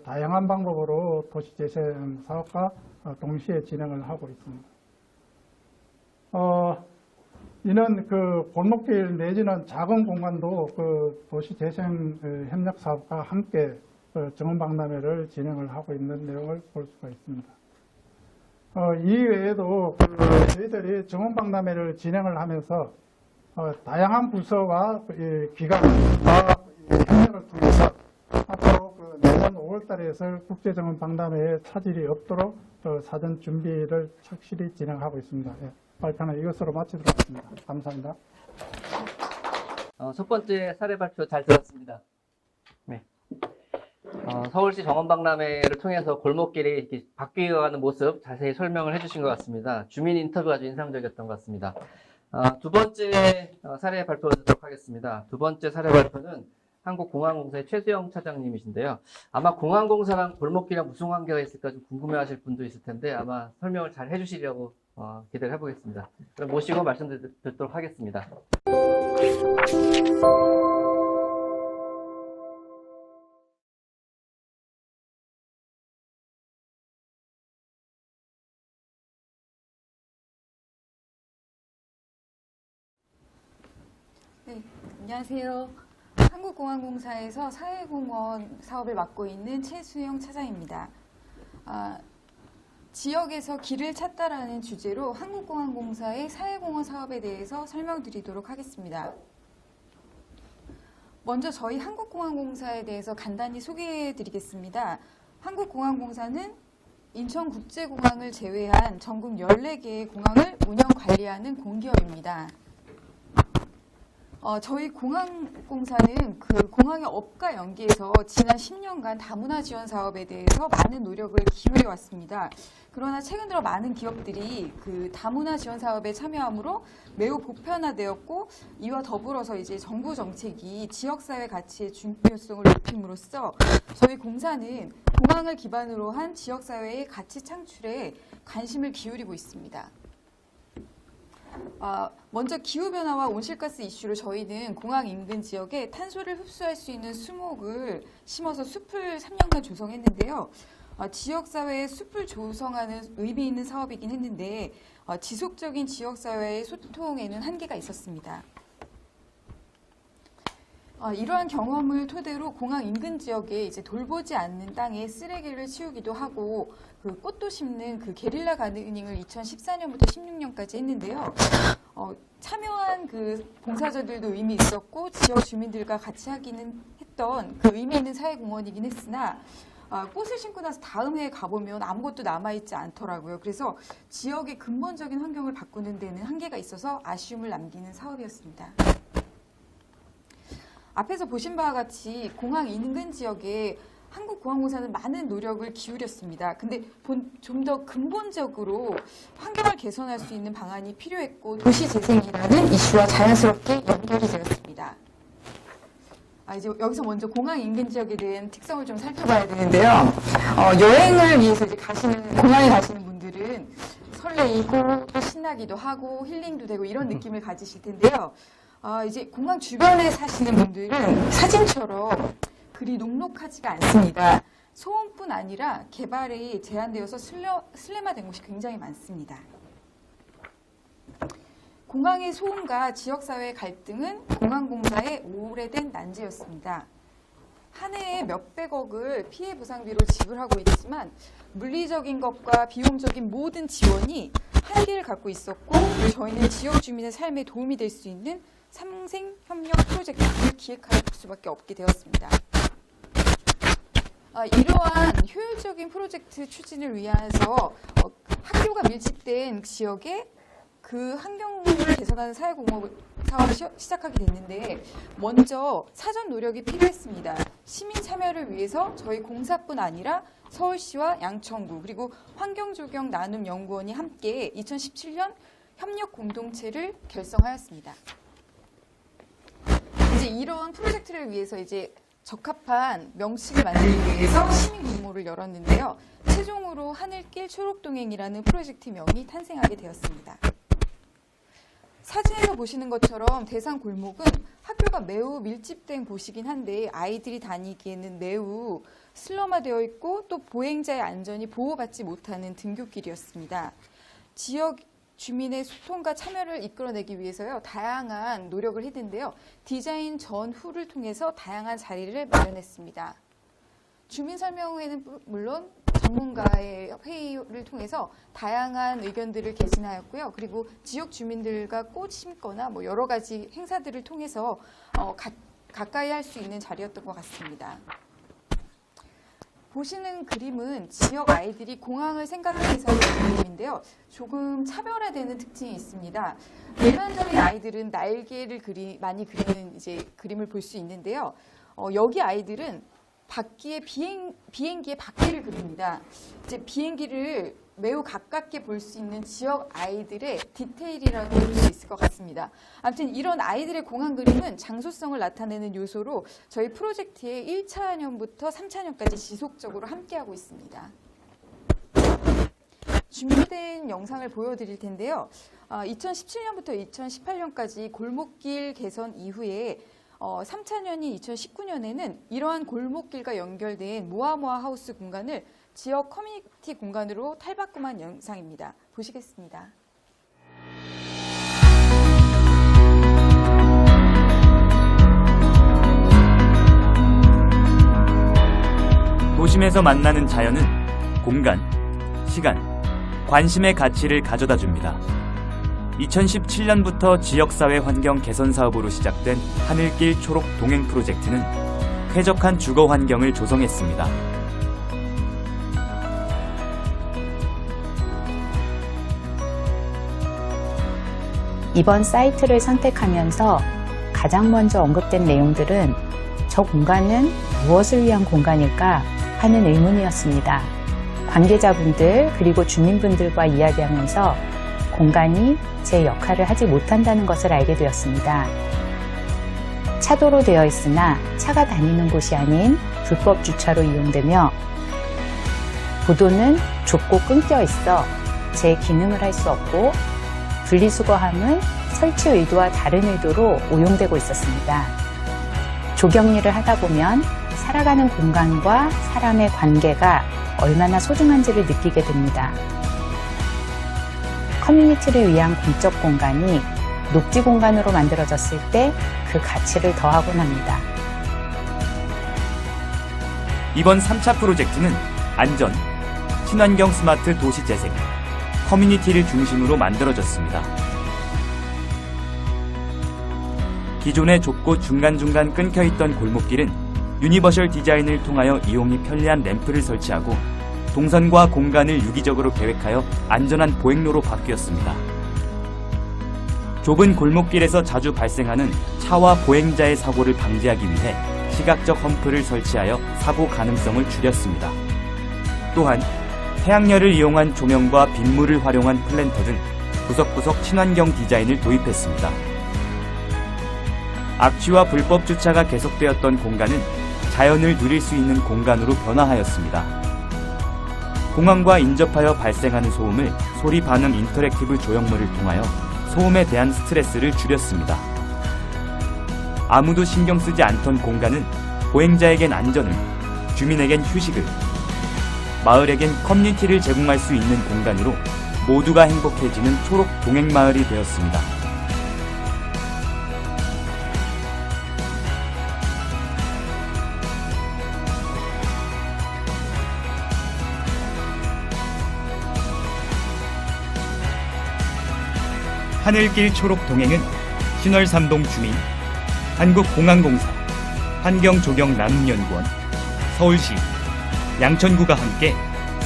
다양한 방법으로 도시재생 사업과 동시에 진행을 하고 있습니다. 이는 골목길 내지는 작은 공간도 도시재생 협력 사업과 함께 정원박람회를 진행을 하고 있는 내용을 볼 수가 있습니다. 이외에도 저희들이 정원박람회를 진행을 하면서 다양한 부서와 기관과 협력을 통해서 앞으로 내년 5월달에 있을 국제정원박람회에 차질이 없도록 사전 준비를 착실히 진행하고 있습니다. 발표는 이것으로 마치도록 하겠습니다. 감사합니다. 첫 번째 사례 발표 잘 들었습니다. 네. 서울시 정원박람회를 통해서 골목길이 이렇게 바뀌어가는 모습 자세히 설명을 해주신 것 같습니다. 주민 인터뷰가 아주 인상적이었던 것 같습니다. 두 번째 사례 발표하도록 하겠습니다. 두 번째 사례 발표는 한국공항공사의 최수영 차장님이신데요. 아마 공항공사랑 골목길이랑 무슨 관계가 있을까 좀 궁금해하실 분도 있을 텐데 아마 설명을 잘 해주시려고 기대를 해보겠습니다. 그럼 모시고 말씀 듣도록 하겠습니다. 네, 안녕하세요. 한국공항공사에서 사회공원 사업을 맡고 있는 최수영 차장입니다. 지역에서 길을 찾다라는 주제로 한국공항공사의 사회공원 사업에 대해서 설명드리도록 하겠습니다. 먼저 저희 한국공항공사에 대해서 간단히 소개해드리겠습니다. 한국공항공사는 인천국제공항을 제외한 전국 14개의 공항을 운영 관리하는 공기업입니다. 저희 공항공사는 공항의 업과 연계해서 지난 10년간 다문화 지원 사업에 대해서 많은 노력을 기울여 왔습니다. 그러나 최근 들어 많은 기업들이 다문화 지원 사업에 참여함으로 매우 보편화되었고, 이와 더불어서 이제 정부 정책이 지역사회 가치의 중요성을 높임으로써 저희 공사는 공항을 기반으로 한 지역사회의 가치 창출에 관심을 기울이고 있습니다. 먼저 기후변화와 온실가스 이슈로 저희는 공항 인근 지역에 탄소를 흡수할 수 있는 수목을 심어서 숲을 3년간 조성했는데요. 지역사회에 숲을 조성하는 의미 있는 사업이긴 했는데 지속적인 지역사회의 소통에는 한계가 있었습니다. 이러한 경험을 토대로 공항 인근 지역에 이제 돌보지 않는 땅에 쓰레기를 치우기도 하고 꽃도 심는 게릴라 가드닝을 2014년부터 16년까지 했는데요. 참여한 봉사자들도 의미 있었고 지역 주민들과 같이 하기는 했던 의미 있는 사회공헌이긴 했으나 꽃을 심고 나서 다음 해에 가보면 아무것도 남아있지 않더라고요. 그래서 지역의 근본적인 환경을 바꾸는 데는 한계가 있어서 아쉬움을 남기는 사업이었습니다. 앞에서 보신 바와 같이 공항 인근 지역에 한국공항공사는 많은 노력을 기울였습니다. 근데 좀 더 근본적으로 환경을 개선할 수 있는 방안이 필요했고 도시재생이라는 이슈와 자연스럽게 연결이 되었습니다. 이제 여기서 먼저 공항 인근 지역에 대한 특성을 좀 살펴봐야 되는데요. 여행을 위해서 이제 공항에 가시는 분들은 설레이고 또 신나기도 하고 힐링도 되고 이런 느낌을 가지실 텐데요. 이제 공항 주변에 사시는 분들은 사진처럼 그리 녹록하지가 않습니다. 소음뿐 아니라 개발이 제한되어서 슬림화된 곳이 굉장히 많습니다. 공항의 소음과 지역사회의 갈등은 공항공사의 오래된 난제였습니다. 한 해에 몇백억을 피해 보상비로 지불하고 있지만 물리적인 것과 비용적인 모든 지원이 한계를 갖고 있었고 저희는 지역 주민의 삶에 도움이 될 수 있는 상생협력 프로젝트를 기획할 수밖에 없게 되었습니다. 이러한 효율적인 프로젝트 추진을 위해서 학교가 밀집된 지역에 그 환경을 개선하는 사회공헌 사업을 시작하게 됐는데 먼저 사전 노력이 필요했습니다. 시민 참여를 위해서 저희 공사뿐 아니라 서울시와 양천구 그리고 환경조경 나눔연구원이 함께 2017년 협력 공동체를 결성하였습니다. 이제 이런 프로젝트를 위해서 이제 적합한 명칭을 만들기 위해서 시민 공모를 열었는데요. 최종으로 하늘길 초록동행이라는 프로젝트명이 탄생하게 되었습니다. 사진에서 보시는 것처럼 대상 골목은 학교가 매우 밀집된 곳이긴 한데 아이들이 다니기에는 매우 슬럼화되어 있고 또 보행자의 안전이 보호받지 못하는 등굣길이었습니다. 지역 주민의 소통과 참여를 이끌어내기 위해서요. 다양한 노력을 했는데요. 디자인 전후를 통해서 다양한 자리를 마련했습니다. 주민 설명회는 물론 전문가의 회의를 통해서 다양한 의견들을 개진하였고요. 그리고 지역 주민들과 꽃 심거나 여러 가지 행사들을 통해서 가까이 할 수 있는 자리였던 것 같습니다. 보시는 그림은 지역 아이들이 공항을 생각해서 그린 그림인데요. 조금 차별화되는 특징이 있습니다. 일반적인 아이들은 날개를 많이 그리는 그림을 볼 수 있는데요. 여기 아이들은 비행기의 바퀴를 그립니다. 이제 비행기를 매우 가깝게 볼 수 있는 지역 아이들의 디테일이라고 볼 수 있을 것 같습니다. 아무튼 이런 아이들의 공항 그림은 장소성을 나타내는 요소로 저희 프로젝트의 1차년부터 3차년까지 지속적으로 함께하고 있습니다. 준비된 영상을 보여드릴 텐데요. 2017년부터 2018년까지 골목길 개선 이후에 3차년인 2019년에는 이러한 골목길과 연결된 모아모아 하우스 공간을 지역 커뮤니티 공간으로 탈바꿈한 영상입니다. 보시겠습니다. 도심에서 만나는 자연은 공간, 시간, 관심의 가치를 가져다 줍니다. 2017년부터 지역사회 환경 개선 사업으로 시작된 하늘길 초록 동행 프로젝트는 쾌적한 주거 환경을 조성했습니다. 이번 사이트를 선택하면서 가장 먼저 언급된 내용들은 저 공간은 무엇을 위한 공간일까 하는 의문이었습니다. 관계자분들 그리고 주민분들과 이야기하면서 공간이 제 역할을 하지 못한다는 것을 알게 되었습니다. 차도로 되어 있으나 차가 다니는 곳이 아닌 불법 주차로 이용되며 보도는 좁고 끊겨 있어 제 기능을 할 수 없고 분리수거함은 설치 의도와 다른 의도로 오용되고 있었습니다. 조경일을 하다 보면 살아가는 공간과 사람의 관계가 얼마나 소중한지를 느끼게 됩니다. 커뮤니티를 위한 공적 공간이 녹지 공간으로 만들어졌을 때 그 가치를 더하곤 합니다. 이번 3차 프로젝트는 안전, 친환경 스마트 도시 재생, 커뮤니티를 중심으로 만들어졌습니다. 기존에 좁고 중간중간 끊겨있던 골목길은 유니버셜 디자인을 통하여 이용이 편리한 램프를 설치하고 동선과 공간을 유기적으로 계획하여 안전한 보행로로 바뀌었습니다. 좁은 골목길에서 자주 발생하는 차와 보행자의 사고를 방지하기 위해 시각적 험프를 설치하여 사고 가능성을 줄였습니다. 또한 태양열을 이용한 조명과 빗물을 활용한 플랜터 등 구석구석 친환경 디자인을 도입했습니다. 악취와 불법 주차가 계속되었던 공간은 자연을 누릴 수 있는 공간으로 변화하였습니다. 공항과 인접하여 발생하는 소음을 소리 반응 인터랙티브 조형물을 통하여 소음에 대한 스트레스를 줄였습니다. 아무도 신경 쓰지 않던 공간은 보행자에겐 안전을, 주민에겐 휴식을, 마을에겐 커뮤니티를 제공할 수 있는 공간으로 모두가 행복해지는 초록 동행마을이 되었습니다. 하늘길 초록 동행은 신월삼동 주민, 한국공항공사, 환경조경나눔연구원, 서울시, 양천구가 함께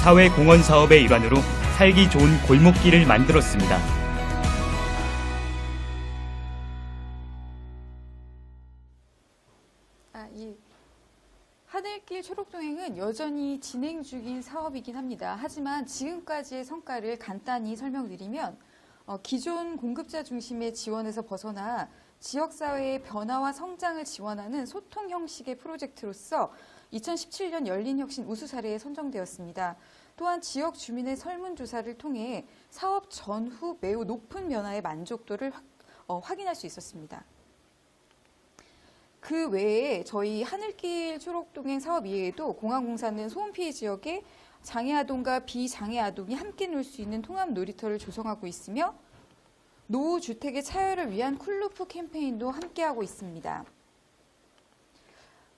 사회공헌 사업의 일환으로 살기 좋은 골목길을 만들었습니다. 이 하늘길 초록동행은 여전히 진행 중인 사업이긴 합니다. 하지만 지금까지의 성과를 간단히 설명드리면 기존 공급자 중심의 지원에서 벗어나 지역사회의 변화와 성장을 지원하는 소통 형식의 프로젝트로서 2017년 열린혁신 우수 사례에 선정되었습니다. 또한 지역 주민의 설문조사를 통해 사업 전후 매우 높은 변화의 만족도를 확인할 수 있었습니다. 그 외에 저희 하늘길 초록동행 사업 이외에도 공항공사는 소음피해 지역에 장애아동과 비장애아동이 함께 놀 수 있는 통합 놀이터를 조성하고 있으며 노후주택의 차열을 위한 쿨루프 캠페인도 함께하고 있습니다.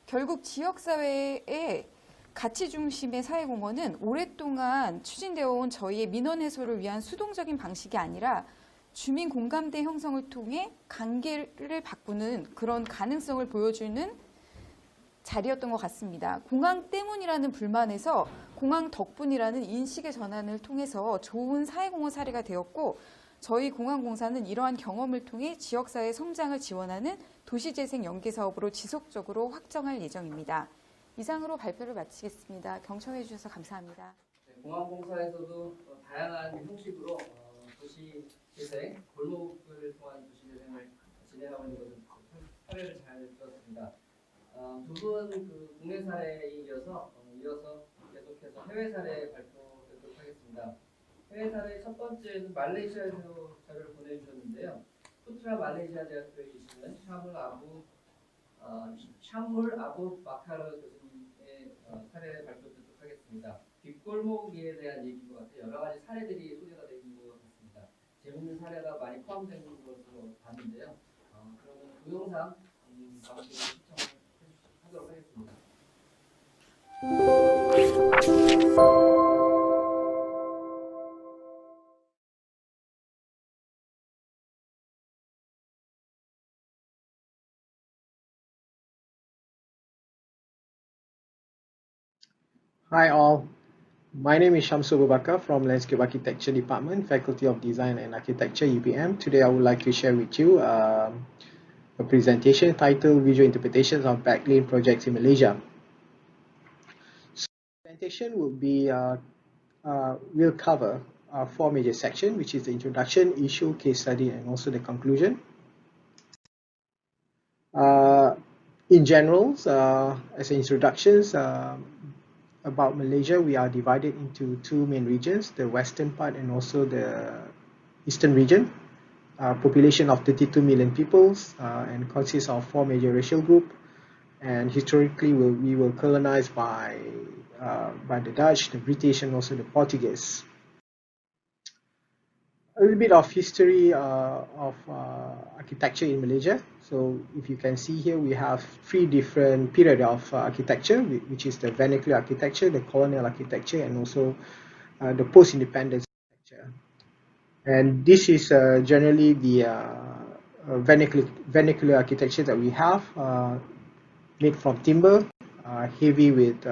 결국 지역사회의 가치 중심의 사회공헌은 오랫동안 추진되어 온 저희의 민원 해소를 위한 수동적인 방식이 아니라 주민 공감대 형성을 통해 관계를 바꾸는 그런 가능성을 보여주는 자리였던 것 같습니다. 공항 때문이라는 불만에서 공항 덕분이라는 인식의 전환을 통해서 좋은 사회공헌 사례가 되었고 저희 공항공사는 이러한 경험을 통해 지역사회 성장을 지원하는 도시재생 연계사업으로 지속적으로 확정할 예정입니다. 이상으로 발표를 마치겠습니다. 경청해 주셔서 감사합니다. 공항공사에서도 다양한 형식으로 도시재생, 골목을 통한 도시재생을 진행하고 있는 것을 사례를 잘 들었습니다. 두 분 국내 사례에 이어서 계속해서 해외 사례 발표하도록 하겠습니다. 해외 사례 첫 번째는 말레이시아에서 자료를 보내주셨는데요. 푸트라 말레이시아 대학교에 계시는 샤물 아부 마카르 교수님의 사례 발표드리도록 하겠습니다. 뒷골목에 대한 얘기인 것 같아요. 여러 가지 사례들이 소개가 되어 있는 것 같습니다. 재밌는 사례가 많이 포함되어 있는 것으로 봤는데요. 그러면 동영상 방송을 시청하도록 하겠습니다. Hi all, my name is Shamsu Abubakar from Landscape Architecture Department, Faculty of Design and Architecture, UPM. Today I would like to share with you a presentation titled Visual Interpretations of Backlane Projects in Malaysia. So the presentation will cover 4 major sections, which is the introduction, issue, case study, and also the conclusion. In general, as introductions, about Malaysia, we are divided into 2 main regions, the western part and also the eastern region. Population of 32 million peoples and consists of 4 major racial groups. And historically, we were colonized by the Dutch, the British, and also the Portuguese. A little bit of history of architecture in Malaysia. So if you can see here, we have 3 different periods of architecture, which is the vernacular architecture, the colonial architecture, and also the post-independence architecture. And this is generally the vernacular architecture that we have, made from timber, heavy with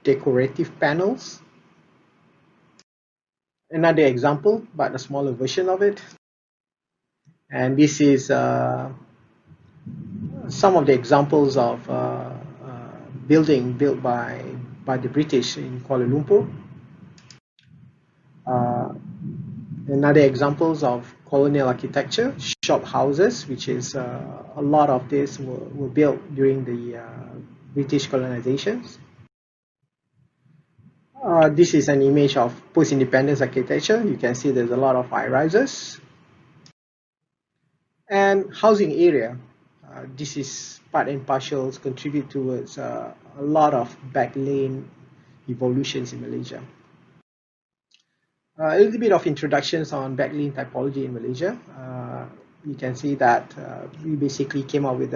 decorative panels. Another example, but a smaller version of it. And this is some of the examples of building built by the British in Kuala Lumpur. Another examples of colonial architecture, shop houses, which is a lot of this were built during the British colonizations. This is an image of post-independence architecture. You can see there's a lot of high rises. And housing area. This is part and partials contribute towards a lot of back lane evolutions in Malaysia. A little bit of introductions on back lane typology in Malaysia. You can see that we basically came up with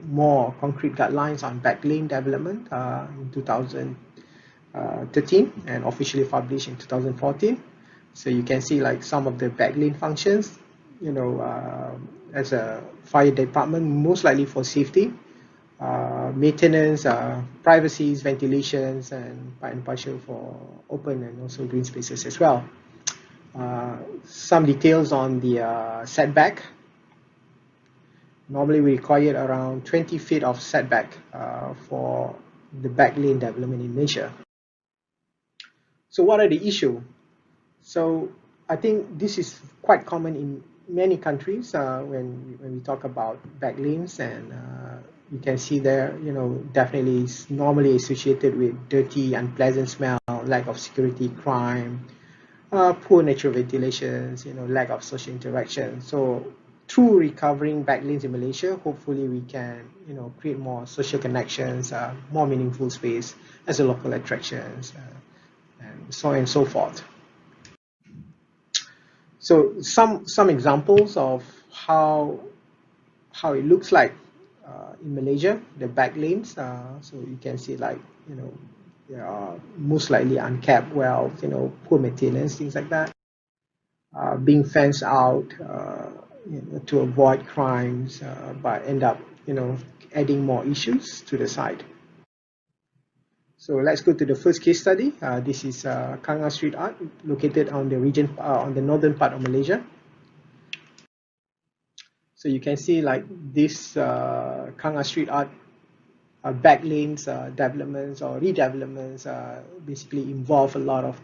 more concrete guidelines on back lane development in 2013 and officially published in 2014. So you can see like some of the back lane functions, you know, as a fire department, most likely for safety, maintenance, privacies, ventilations, and part and partial for open and also green spaces as well. Some details on the setback. Normally we require around 20 feet of setback for the back lane development in Malaysia. So what are the issues? So I think this is quite common in many countries when we talk about back lanes, and you can see there, you know, definitely is normally associated with dirty, unpleasant smell, lack of security, crime, poor natural ventilations, you know, lack of social interaction. So through recovering back lanes in Malaysia, hopefully we can, you know, create more social connections, more meaningful space as a local attractions, and so on and so forth. So some examples of how it looks like in Malaysia, the back lanes. So you can see, like, you know, they are most likely unkept wells, you know, poor maintenance, things like that. Being fenced out, you know, to avoid crimes, but end up, you know, adding more issues to the site. So let's go to the first case study. This is Kanga Street Art, located on the region, on the northern part of Malaysia. So you can see like this Kanga Street Art back lanes developments or redevelopments basically involve a lot of,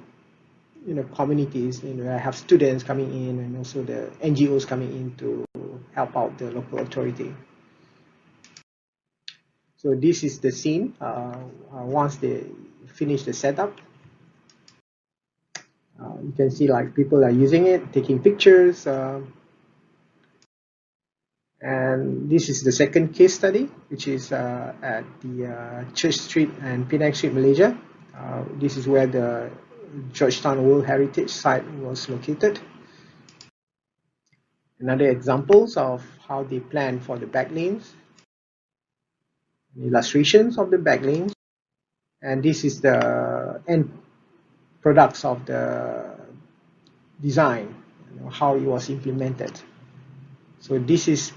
you know, communities. You know, I have students coming in and also the NGOs coming in to help out the local authority. So this is the scene once they finish the setup. You can see like people are using it, taking pictures. And this is the second case study, which is at the Church Street and Penang Street, Malaysia. This is where the Georgetown World Heritage Site was located. Another examples of how they plan for the back lanes. Illustrations of the back lanes, and this is the end products of the design, you know, how it was implemented. So this is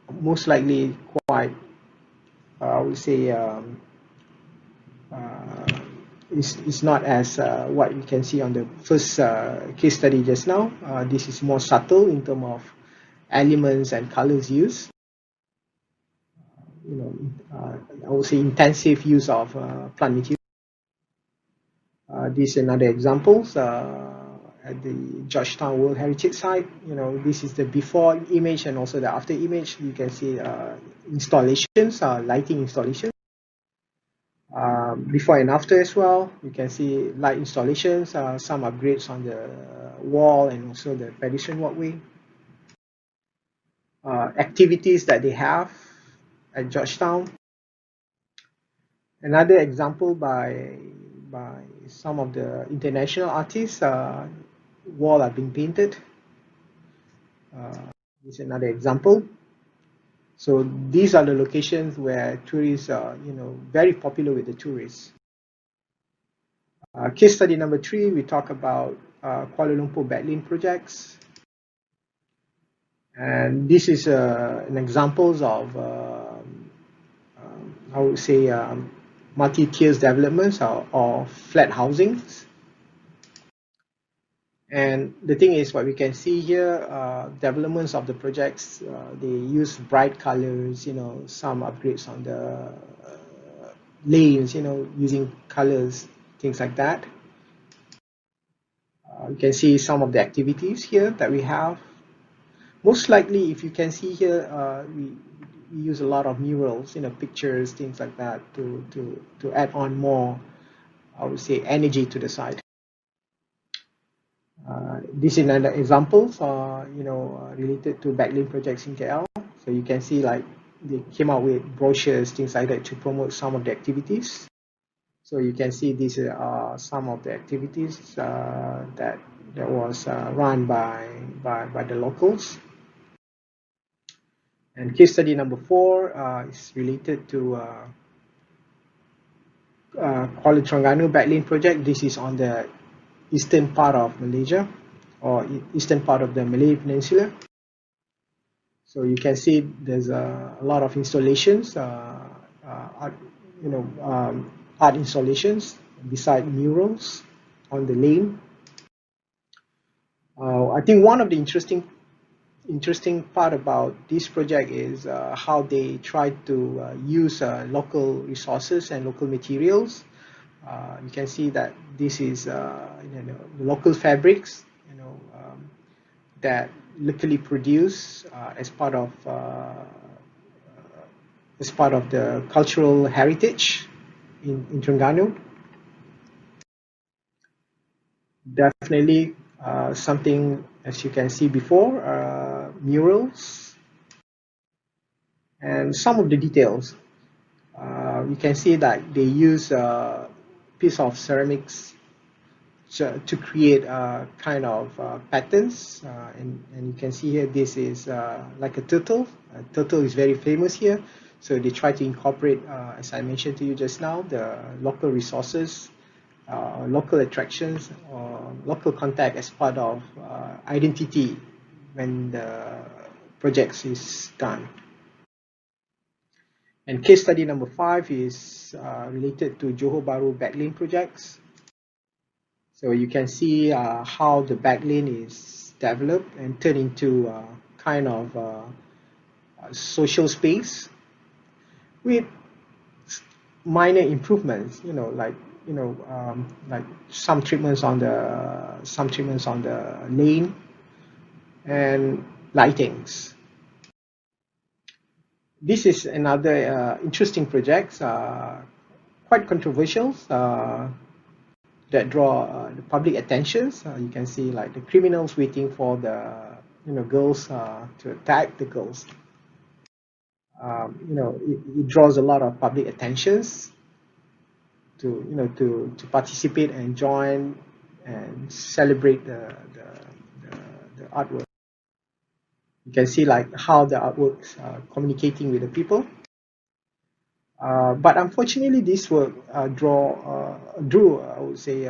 most likely quite, I would say, it's not as what you can see on the first case study just now. This is more subtle in terms of elements and colors used. You know, I would say intensive use of plant material. This is another examples at the Georgetown World Heritage Site. You know, this is the before image and also the after image. You can see installations, lighting installations. Before and after as well, you can see light installations, some upgrades on the wall and also the pedestrian walkway. Activities that they have at Georgetown. Another example by some of the international artists, wall are being painted. This is another example. So these are the locations where tourists are, you know, very popular with the tourists. Case study number 3, we talk about Kuala Lumpur backlane projects. And this is an examples of, I would say, multi-tiers developments or flat housings. And the thing is, what we can see here, developments of the projects, they use bright colors, you know, some upgrades on the lanes, using colors, things like that. You can see some of the activities here that we have. Most likely, if you can see here, we use a lot of murals, pictures, things like that, to add on more, I would say, energy to the site. This is another example, related to backlink projects in KL. So you can see like they came out with brochures, things like that, to promote some of the activities. So you can see these are some of the activities that was run by the locals. And case study number 4 is related to Kuala Terengganu backlink project. This is on the eastern part of Malaysia, or eastern part of the Malay Peninsula. So you can see there's a lot of installations, art installations beside murals on the lane. I think one of the interesting part about this project is how they try to use local resources and local materials. You can see that this is local fabrics, that locally produced as part of the cultural heritage in Terengganu. Definitely something, as you can see before, murals and some of the details. You can see that they use a piece of ceramics to create kind of patterns, and you can see here this is like a turtle. A turtle is very famous here, so they try to incorporate, as I mentioned to you just now, the local resources, local attractions, or local contact as part of identity when the project is done. And case study number 5 is related to Johor Bahru backlink projects. So you can see how the backlane is developed and turned into kind of a social space with minor improvements, like some treatments on the lane and lightings. This is another interesting project, quite controversial, that draw the public attentions. You can see like the criminals waiting for the girls to attack the girls. It draws a lot of public attentions to participate and join and celebrate the artwork. You can see like how the artworks are communicating with the people. But unfortunately, this work drew, I would say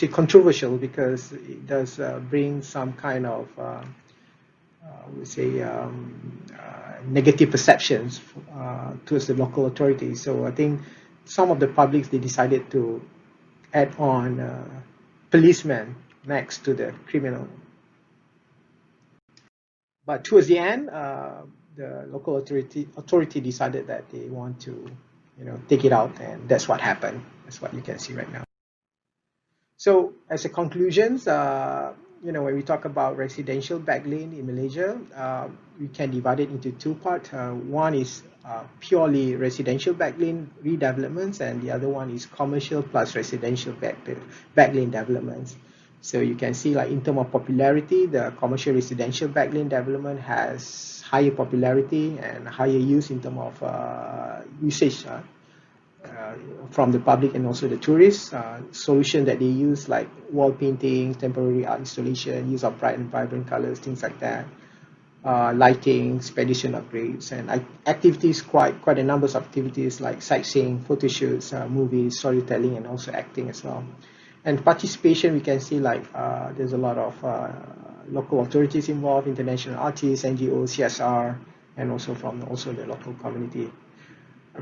controversial, because it does bring some kind of, negative perceptions towards the local authorities. So I think some of the publics, they decided to add on policemen next to the criminal. But towards the end, the local authority decided that they want to, take it out, and that's what happened. That's what you can see right now. So, as a conclusion, when we talk about residential backlane in Malaysia, we can divide it into two parts. One is purely residential backlane redevelopments, and the other one is commercial plus residential backlane developments. So you can see, like in terms of popularity, the commercial residential backlane development has higher popularity and higher use in terms of usage from the public and also the tourists. Solution that they use, like wall painting, temporary art installation, use of bright and vibrant colors, things like that. Lighting, expedition upgrades, and activities, quite a number of activities like sightseeing, photo shoots, movies, storytelling, and also acting as well. And participation, we can see like there's a lot of local authorities involved, international artists, NGOs, CSR, and also from the local community.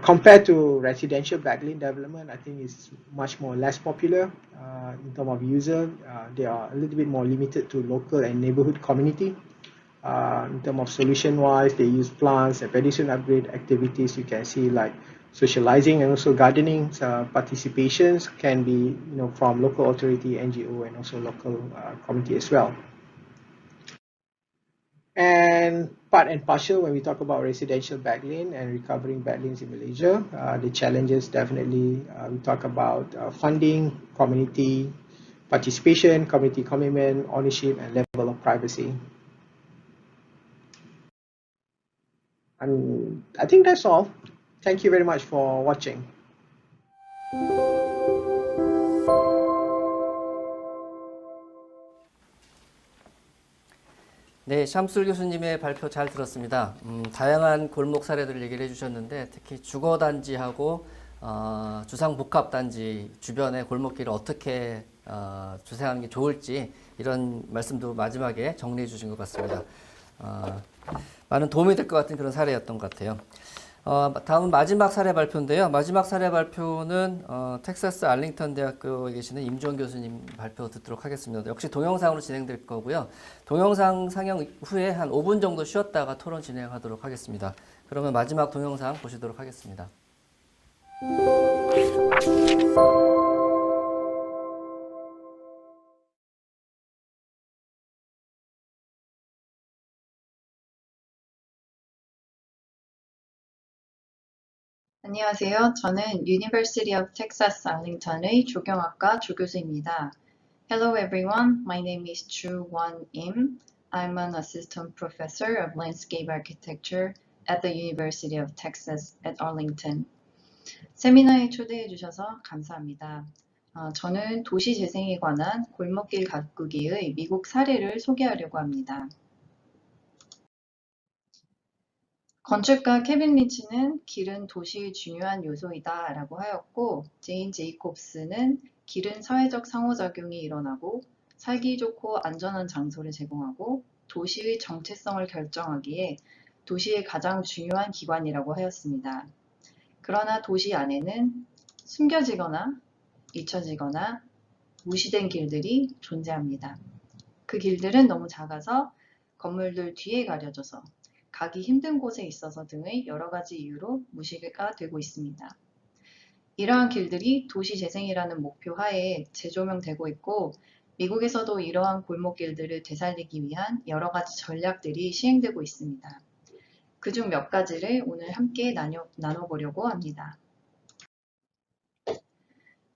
Compared to residential backlane development, I think it's much less popular in terms of user. They are a little bit more limited to local and neighborhood community. In terms of solution-wise, they use plants and pedestrian upgrade activities. You can see like socializing and also gardening participations can be from local authority, NGO, and also local community as well. And part and partial, when we talk about residential backland and recovering backlands in Malaysia, the challenges definitely, we talk about funding, community participation, community commitment, ownership, and level of privacy. And I think that's all. Thank you very much for watching. 네, 샴술 교수님의 발표 잘 들었습니다. 다양한 골목 사례들을 얘기를 해주셨는데 특히 주거단지하고 주상복합단지 주변의 골목길을 어떻게 주생하는 게 좋을지 이런 말씀도 마지막에 정리해 주신 것 같습니다. 많은 도움이 될 것 같은 그런 사례였던 것 같아요. 다음 마지막 사례 발표인데요. 마지막 사례 발표는 텍사스 알링턴 대학교에 계시는 임주원 교수님 발표 듣도록 하겠습니다. 역시 동영상으로 진행될 거고요. 동영상 상영 후에 한 5분 정도 쉬었다가 토론 진행하도록 하겠습니다. 그러면 마지막 동영상 보시도록 하겠습니다. 안녕하세요. 저는 University of Texas Arlington의 조경학과 조교수입니다. Hello everyone. My name is Chu Won Im. I'm an assistant professor of landscape architecture at the University of Texas at Arlington. 세미나에 초대해 주셔서 감사합니다. 저는 도시 재생에 관한 골목길 가꾸기의 미국 사례를 소개하려고 합니다. 건축가 케빈 린치는 길은 도시의 중요한 요소이다 라고 하였고, 제인 제이콥스는 길은 사회적 상호작용이 일어나고 살기 좋고 안전한 장소를 제공하고 도시의 정체성을 결정하기에 도시의 가장 중요한 기관이라고 하였습니다. 그러나 도시 안에는 숨겨지거나 잊혀지거나 무시된 길들이 존재합니다. 그 길들은 너무 작아서 건물들 뒤에 가려져서 가기 힘든 곳에 있어서 등의 여러 가지 이유로 무시가 되고 있습니다. 이러한 길들이 도시 재생이라는 목표 하에 재조명되고 있고 미국에서도 이러한 골목길들을 되살리기 위한 여러 가지 전략들이 시행되고 있습니다. 그중 몇 가지를 오늘 함께 나눠보려고 합니다.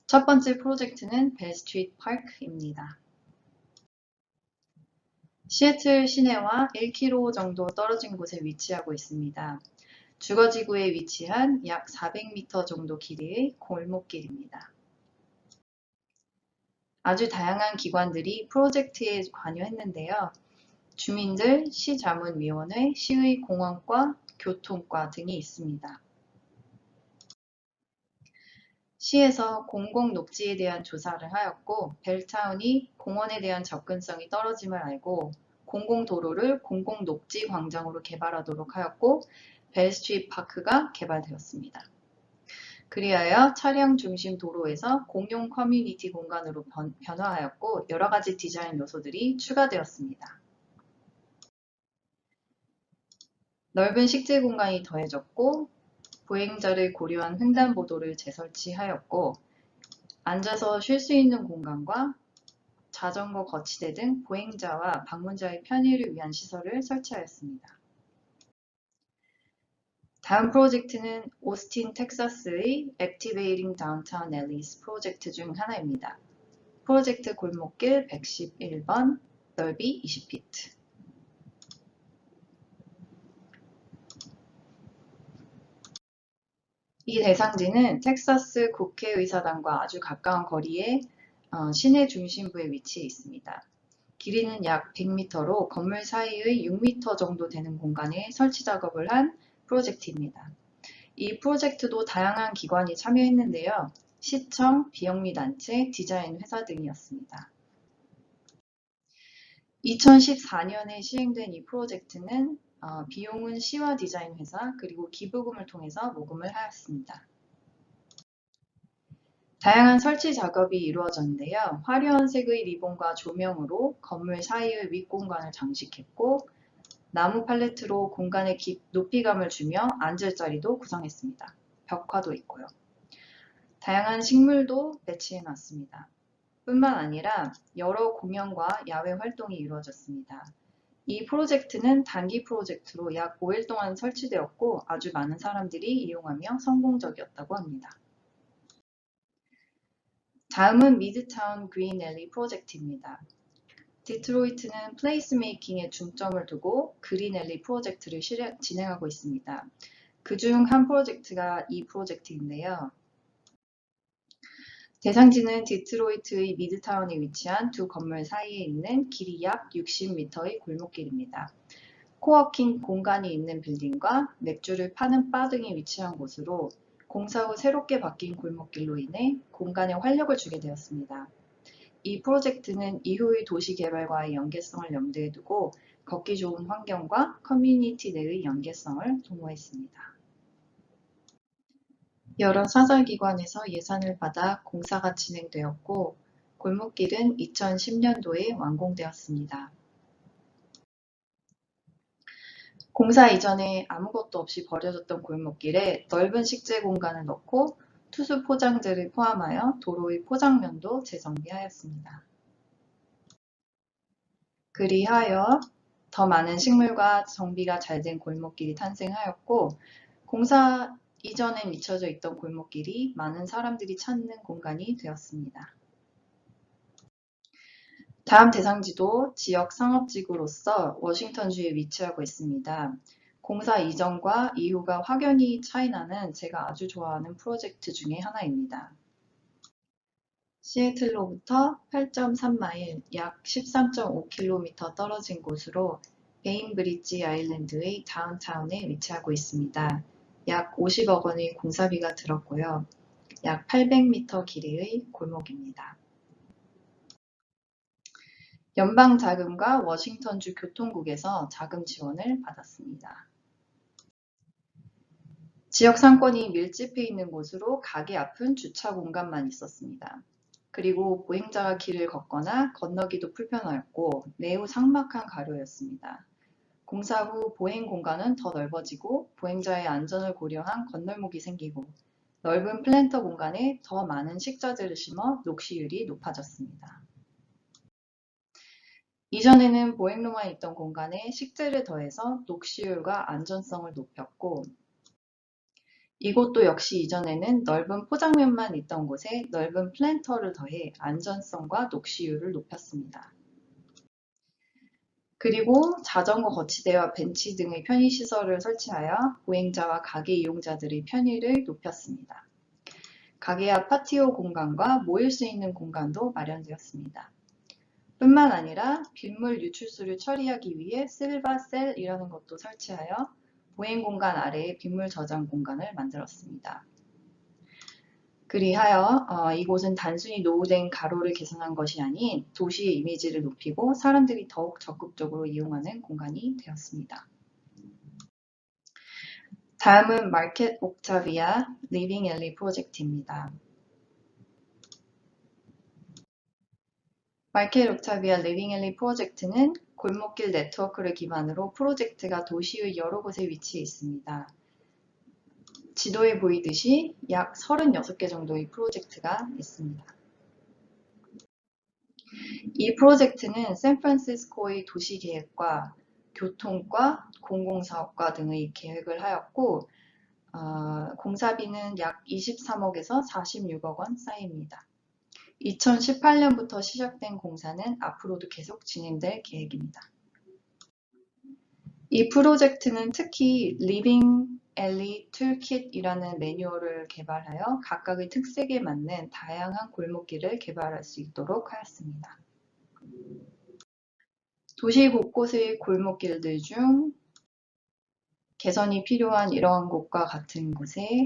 첫 번째 프로젝트는 벨 스트리트 파크입니다. 시애틀 시내와 1km 정도 떨어진 곳에 위치하고 있습니다. 주거지구에 위치한 약 400m 정도 길이의 골목길입니다. 아주 다양한 기관들이 프로젝트에 관여했는데요. 주민들, 시자문위원회, 시의 공원과 교통과 등이 있습니다. 시에서 공공녹지에 대한 조사를 하였고 벨타운이 공원에 대한 접근성이 떨어짐을 알고 공공도로를 공공녹지 광장으로 개발하도록 하였고 벨 스트리트 파크가 개발되었습니다. 그리하여 차량 중심 도로에서 공용 커뮤니티 공간으로 변화하였고 여러 가지 디자인 요소들이 추가되었습니다. 넓은 식재 공간이 더해졌고 보행자를 고려한 횡단보도를 재설치하였고 앉아서 쉴 수 있는 공간과 자전거 거치대 등 보행자와 방문자의 편의를 위한 시설을 설치하였습니다. 다음 프로젝트는 오스틴, 텍사스의 Activating Downtown Alleys 프로젝트 중 하나입니다. 프로젝트 골목길 111번, 넓이 20피트. 이 대상지는 텍사스 국회의사당과 아주 가까운 거리에 시내 중심부에 위치해 있습니다. 길이는 약 100m로 건물 사이의 6m 정도 되는 공간에 설치 작업을 한 프로젝트입니다. 이 프로젝트도 다양한 기관이 참여했는데요. 시청, 비영리단체, 디자인 회사 등이었습니다. 2014년에 시행된 이 프로젝트는 비용은 시와 디자인 회사 그리고 기부금을 통해서 모금을 하였습니다. 다양한 설치 작업이 이루어졌는데요. 화려한 색의 리본과 조명으로 건물 사이의 윗공간을 장식했고 나무 팔레트로 공간에 높이감을 주며 앉을 자리도 구성했습니다. 벽화도 있고요. 다양한 식물도 배치해 놨습니다. 뿐만 아니라 여러 공연과 야외 활동이 이루어졌습니다. 이 프로젝트는 단기 프로젝트로 약 5일 동안 설치되었고 아주 많은 사람들이 이용하며 성공적이었다고 합니다. 다음은 미드타운 그린 앨리 프로젝트입니다. 디트로이트는 플레이스메이킹에 중점을 두고 그린 앨리 프로젝트를 진행하고 있습니다. 그중 한 프로젝트가 이 프로젝트인데요. 대상지는 디트로이트의 미드타운에 위치한 두 건물 사이에 있는 길이 약 60m의 골목길입니다. 코워킹 공간이 있는 빌딩과 맥주를 파는 바 등이 위치한 곳으로 공사 후 새롭게 바뀐 골목길로 인해 공간에 활력을 주게 되었습니다. 이 프로젝트는 이후의 도시 개발과의 연계성을 염두에 두고 걷기 좋은 환경과 커뮤니티 내의 연계성을 도모했습니다. 여러 사설기관에서 예산을 받아 공사가 진행되었고 골목길은 2010년도에 완공되었습니다. 공사 이전에 아무것도 없이 버려졌던 골목길에 넓은 식재 공간을 넣고 투수 포장재를 포함하여 도로의 포장면도 재정비하였습니다. 그리하여 더 많은 식물과 정비가 잘 된 골목길이 탄생하였고 공사 이전엔 잊혀져 있던 골목길이 많은 사람들이 찾는 공간이 되었습니다. 다음 대상지도 지역 상업지구로서 워싱턴주에 위치하고 있습니다. 공사 이전과 이후가 확연히 차이나는 제가 아주 좋아하는 프로젝트 중에 하나입니다. 시애틀로부터 8.3마일, 약 13.5km 떨어진 곳으로 베인브리지 아일랜드의 다운타운에 위치하고 있습니다. 약 50억 원의 공사비가 들었고요. 약 800m 길이의 골목입니다. 연방 자금과 워싱턴주 교통국에서 자금 지원을 받았습니다. 지역 상권이 밀집해 있는 곳으로 가게 앞은 주차 공간만 있었습니다. 그리고 보행자가 길을 걷거나 건너기도 불편하였고 매우 삭막한 가로였습니다. 공사 후 보행 공간은 더 넓어지고 보행자의 안전을 고려한 건널목이 생기고 넓은 플랜터 공간에 더 많은 식자재를 심어 녹시율이 높아졌습니다. 이전에는 보행로만 있던 공간에 식재를 더해서 녹시율과 안전성을 높였고 이곳도 역시 이전에는 넓은 포장면만 있던 곳에 넓은 플랜터를 더해 안전성과 녹시율을 높였습니다. 그리고 자전거 거치대와 벤치 등의 편의시설을 설치하여 보행자와 가게 이용자들의 편의를 높였습니다. 가게 앞 파티오 공간과 모일 수 있는 공간도 마련되었습니다. 뿐만 아니라 빗물 유출수를 처리하기 위해 실바셀이라는 것도 설치하여 보행 공간 아래에 빗물 저장 공간을 만들었습니다. 그리하여 이곳은 단순히 노후된 가로를 개선한 것이 아닌 도시의 이미지를 높이고 사람들이 더욱 적극적으로 이용하는 공간이 되었습니다. 다음은 마켓 옥타비아 리빙 앨리 프로젝트입니다. 마켓 옥타비아 리빙 앨리 프로젝트는 골목길 네트워크를 기반으로 프로젝트가 도시의 여러 곳에 위치해 있습니다. 지도에 보이듯이 약 36개 정도의 프로젝트가 있습니다. 이 프로젝트는 샌프란시스코의 도시계획과 교통과 공공사업과 등의 계획을 하였고 공사비는 약 23억에서 46억 원 사이입니다. 2018년부터 시작된 공사는 앞으로도 계속 진행될 계획입니다. 이 프로젝트는 특히 리빙 앨리 툴킷이라는 매뉴얼을 개발하여 각각의 특색에 맞는 다양한 골목길을 개발할 수 있도록 하였습니다. 도시 곳곳의 골목길들 중 개선이 필요한 이러한 곳과 같은 곳에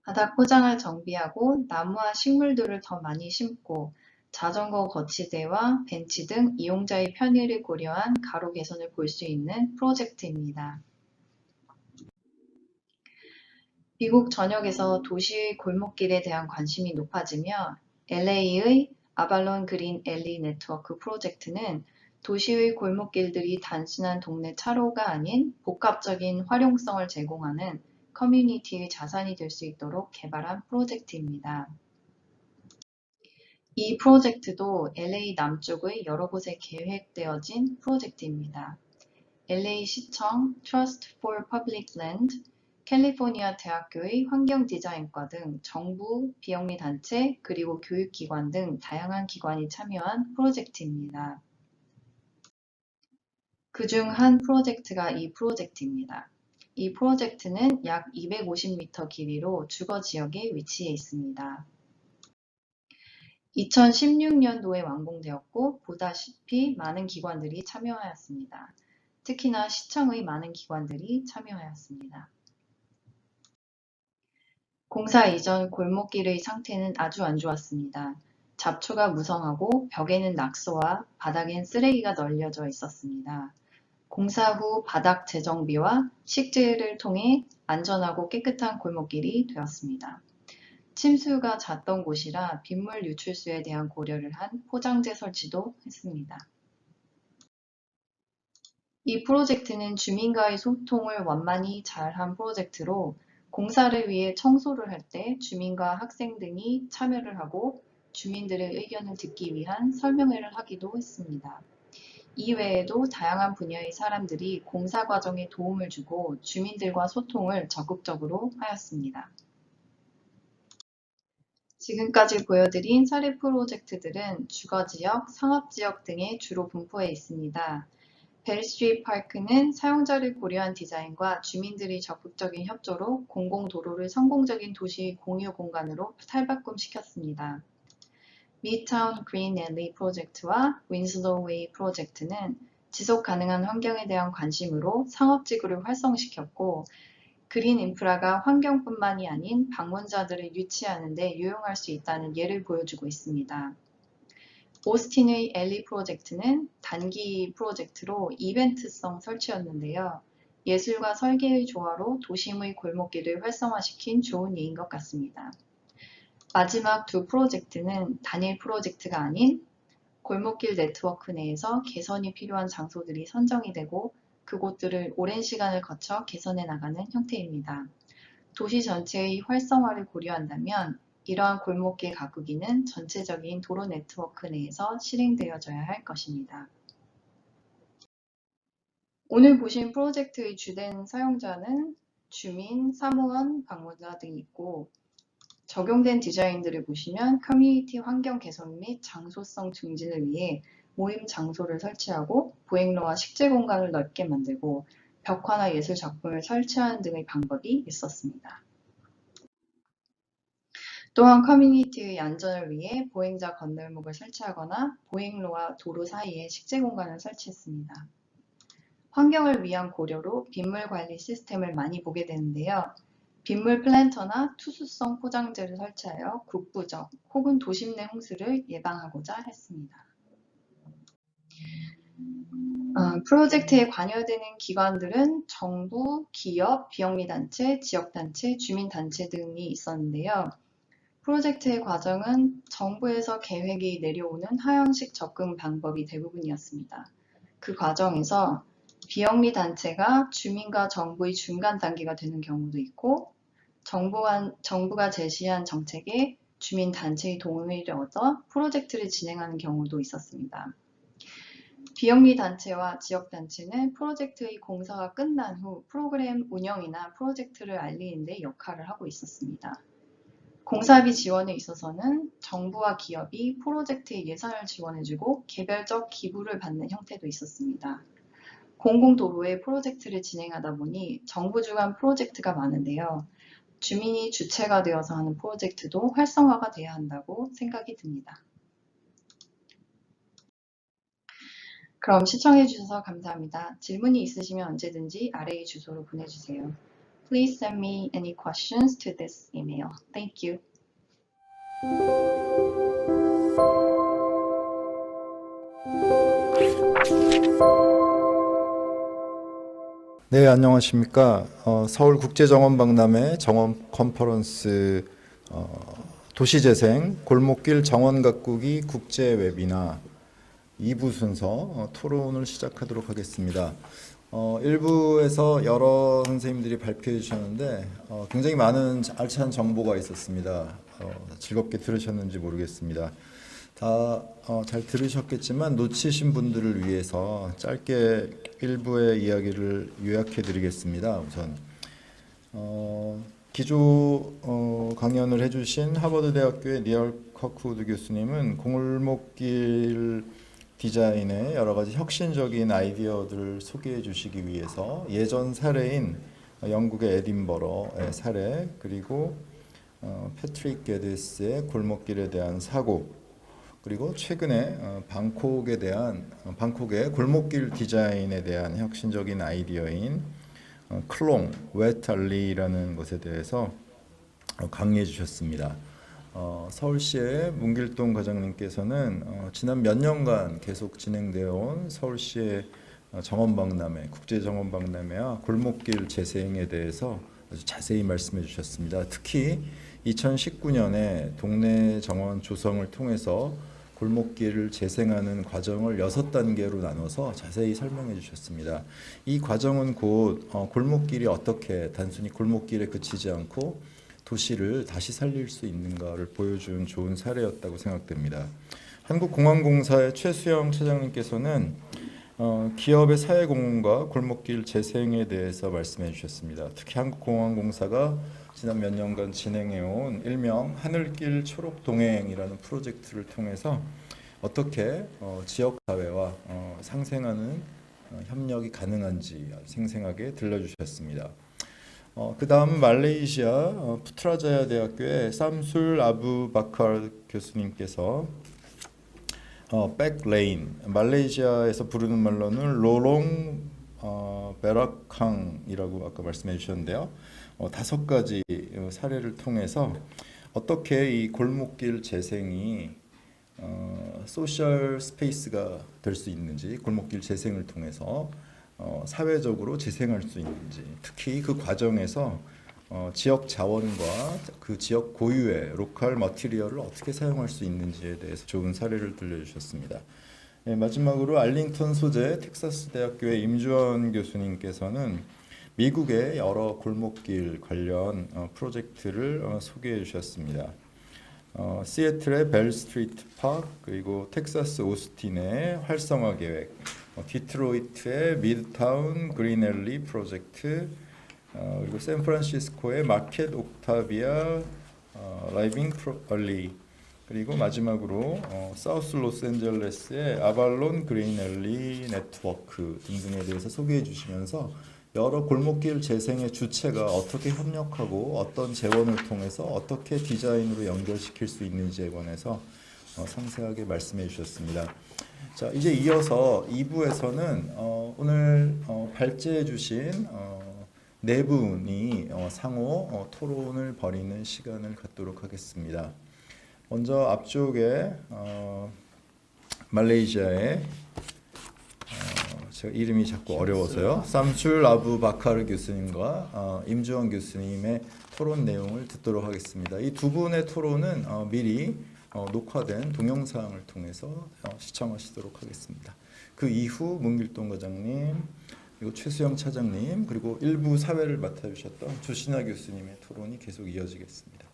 바닥 포장을 정비하고 나무와 식물들을 더 많이 심고 자전거 거치대와 벤치 등 이용자의 편의를 고려한 가로 개선을 볼 수 있는 프로젝트입니다. 미국 전역에서 도시의 골목길에 대한 관심이 높아지며 LA의 아발론 그린 앨리 네트워크 프로젝트는 도시의 골목길들이 단순한 동네 차로가 아닌 복합적인 활용성을 제공하는 커뮤니티의 자산이 될 수 있도록 개발한 프로젝트입니다. 이 프로젝트도 LA 남쪽의 여러 곳에 계획되어진 프로젝트입니다. LA 시청, Trust for Public Land, 캘리포니아 대학교의 환경디자인과 등 정부, 비영리 단체, 그리고 교육기관 등 다양한 기관이 참여한 프로젝트입니다. 그중 한 프로젝트가 이 프로젝트입니다. 이 프로젝트는 약 250m 길이로 주거 지역에 위치해 있습니다. 2016년도에 완공되었고 보다시피 많은 기관들이 참여하였습니다. 특히나 시청의 많은 기관들이 참여하였습니다. 공사 이전 골목길의 상태는 아주 안 좋았습니다. 잡초가 무성하고 벽에는 낙서와 바닥엔 쓰레기가 널려져 있었습니다. 공사 후 바닥 재정비와 식재를 통해 안전하고 깨끗한 골목길이 되었습니다. 침수가 잦던 곳이라 빗물 유출수에 대한 고려를 한 포장재 설치도 했습니다. 이 프로젝트는 주민과의 소통을 완만히 잘한 프로젝트로 공사를 위해 청소를 할 때 주민과 학생 등이 참여를 하고 주민들의 의견을 듣기 위한 설명회를 하기도 했습니다. 이외에도 다양한 분야의 사람들이 공사 과정에 도움을 주고 주민들과 소통을 적극적으로 하였습니다. 지금까지 보여드린 사례 프로젝트들은 주거지역, 상업지역 등에 주로 분포해 있습니다. 베리스트리트 파크는 사용자를 고려한 디자인과 주민들의 적극적인 협조로 공공도로를 성공적인 도시 공유 공간으로 탈바꿈시켰습니다. 미드타운 그린 앨리 프로젝트와 윈슬로우 웨이 프로젝트는 지속 가능한 환경에 대한 관심으로 상업지구를 활성시켰고 그린 인프라가 환경뿐만이 아닌 방문자들을 유치하는 데 유용할 수 있다는 예를 보여주고 있습니다. 오스틴의 앨리 프로젝트는 단기 프로젝트로 이벤트성 설치였는데요. 예술과 설계의 조화로 도심의 골목길을 활성화시킨 좋은 예인 것 같습니다. 마지막 두 프로젝트는 단일 프로젝트가 아닌 골목길 네트워크 내에서 개선이 필요한 장소들이 선정이 되고 그곳들을 오랜 시간을 거쳐 개선해 나가는 형태입니다. 도시 전체의 활성화를 고려한다면 이러한 골목길 가꾸기는 전체적인 도로 네트워크 내에서 실행되어져야 할 것입니다. 오늘 보신 프로젝트의 주된 사용자는 주민, 사무원, 방문자 등이 있고 적용된 디자인들을 보시면 커뮤니티 환경 개선 및 장소성 증진을 위해 모임 장소를 설치하고 보행로와 식재 공간을 넓게 만들고 벽화나 예술 작품을 설치하는 등의 방법이 있었습니다. 또한 커뮤니티의 안전을 위해 보행자 건널목을 설치하거나 보행로와 도로 사이에 식재 공간을 설치했습니다. 환경을 위한 고려로 빗물 관리 시스템을 많이 보게 되는데요. 빗물 플랜터나 투수성 포장재를 설치하여 국부적 혹은 도심 내 홍수를 예방하고자 했습니다. 프로젝트에 관여되는 기관들은 정부, 기업, 비영리단체, 지역단체, 주민단체 등이 있었는데요. 프로젝트의 과정은 정부에서 계획이 내려오는 하향식 접근 방법이 대부분이었습니다. 그 과정에서 비영리단체가 주민과 정부의 중간 단계가 되는 경우도 있고 정부가 제시한 정책에 주민단체의 도움을 얻어 프로젝트를 진행하는 경우도 있었습니다. 비영리단체와 지역단체는 프로젝트의 공사가 끝난 후 프로그램 운영이나 프로젝트를 알리는 데 역할을 하고 있었습니다. 공사비 지원에 있어서는 정부와 기업이 프로젝트의 예산을 지원해주고 개별적 기부를 받는 형태도 있었습니다. 공공도로의 프로젝트를 진행하다 보니 정부 주관 프로젝트가 많은데요. 주민이 주체가 되어서 하는 프로젝트도 활성화가 돼야 한다고 생각이 듭니다. 그럼 시청해주셔서 감사합니다. 질문이 있으시면 언제든지 아래의 주소로 보내주세요. Please send me any questions to this email. Thank you. 네, 안녕하십니까. 서울국제정원박람회 정원 컨퍼런스 도시재생 골목길 정원 가꾸기 국제 웨비나 2부 순서 토론을 시작하도록 하겠습니다. 일부에서 여러 선생님들이 발표해 주셨는데 굉장히 많은 알찬 정보가 있었습니다. 즐겁게 들으셨는지 모르겠습니다. 다 잘 들으셨겠지만 놓치신 분들을 위해서 짧게 일부의 이야기를 요약해 드리겠습니다. 우선 기조 강연을 해주신 하버드대학교의 니얼 커크우드 교수님은 골목길 디자인의 여러 가지 혁신적인 아이디어들을 소개해 주시기 위해서 예전 사례인 영국의 에딘버러의 사례, 그리고 패트릭 게디스의 골목길에 대한 사고, 그리고 최근에 방콕의 골목길 디자인에 대한 혁신적인 아이디어인 클롱 웨탈리라는 것에 대해서 강의해 주셨습니다. 서울시의 문길동 과장님께서는 지난 몇 년간 계속 진행되어 온 서울시의 정원박람회, 국제정원박람회와 골목길 재생에 대해서 아주 자세히 말씀해 주셨습니다. 특히 2019년에 동네 정원 조성을 통해서 골목길을 재생하는 과정을 6단계로 나눠서 자세히 설명해 주셨습니다. 이 과정은 곧 골목길이 어떻게 단순히 골목길에 그치지 않고 도시를 다시 살릴 수 있는가를 보여준 좋은 사례였다고 생각됩니다. 한국공항공사의 최수영 차장님께서는 기업의 사회공헌과 골목길 재생에 대해서 말씀해 주셨습니다. 특히 한국공항공사가 지난 몇 년간 진행해온 일명 하늘길 초록동행이라는 프로젝트를 통해서 어떻게 지역사회와 상생하는 협력이 가능한지 생생하게 들려주셨습니다. 그 다음 말레이시아 푸트라자야 대학교의 쌈술 아부 바칼 교수님께서 백레인, 말레이시아에서 부르는 말로는 로롱 베라캉이라고 아까 말씀해 주셨는데요. 5가지 사례를 통해서 어떻게 이 골목길 재생이 소셜 스페이스가 될 수 있는지, 골목길 재생을 통해서 사회적으로 재생할 수 있는지, 특히 그 과정에서 지역 자원과 그 지역 고유의 로컬 머티리얼을 어떻게 사용할 수 있는지에 대해서 좋은 사례를 들려주셨습니다. 네, 마지막으로 알링턴 소재 텍사스 대학교의 임주원 교수님께서는 미국의 여러 골목길 관련 프로젝트를 소개해 주셨습니다. 시애틀의 벨 스트리트 파크, 그리고 텍사스 오스틴의 활성화 계획, 디트로이트의 미드타운 그린앨리 프로젝트, 그리고 샌프란시스코의 마켓 옥타비아 라이빙 얼리, 그리고 마지막으로 사우스 로스앤젤레스의 아발론 그린앨리 네트워크 등등에 대해서 소개해 주시면서 여러 골목길 재생의 주체가 어떻게 협력하고 어떤 재원을 통해서 어떻게 디자인으로 연결시킬 수 있는지에 관해서 상세하게 말씀해 주셨습니다. 자, 이제 이어서 2부에서는 오늘 발제해 주신 네 분이 상호 토론을 벌이는 시간을 갖도록 하겠습니다. 먼저 앞쪽에 말레이시아의 제가 이름이 자꾸 어려워서요. 쌈술 아부 바카르 교수님과 임주원 교수님의 토론 내용을 듣도록 하겠습니다. 이 두 분의 토론은 미리 녹화된 동영상을 통해서 시청하시도록 하겠습니다. 그 이후 문길동 과장님, 그리고 최수영 차장님, 그리고 일부 사회를 맡아주셨던 조신아 교수님의 토론이 계속 이어지겠습니다.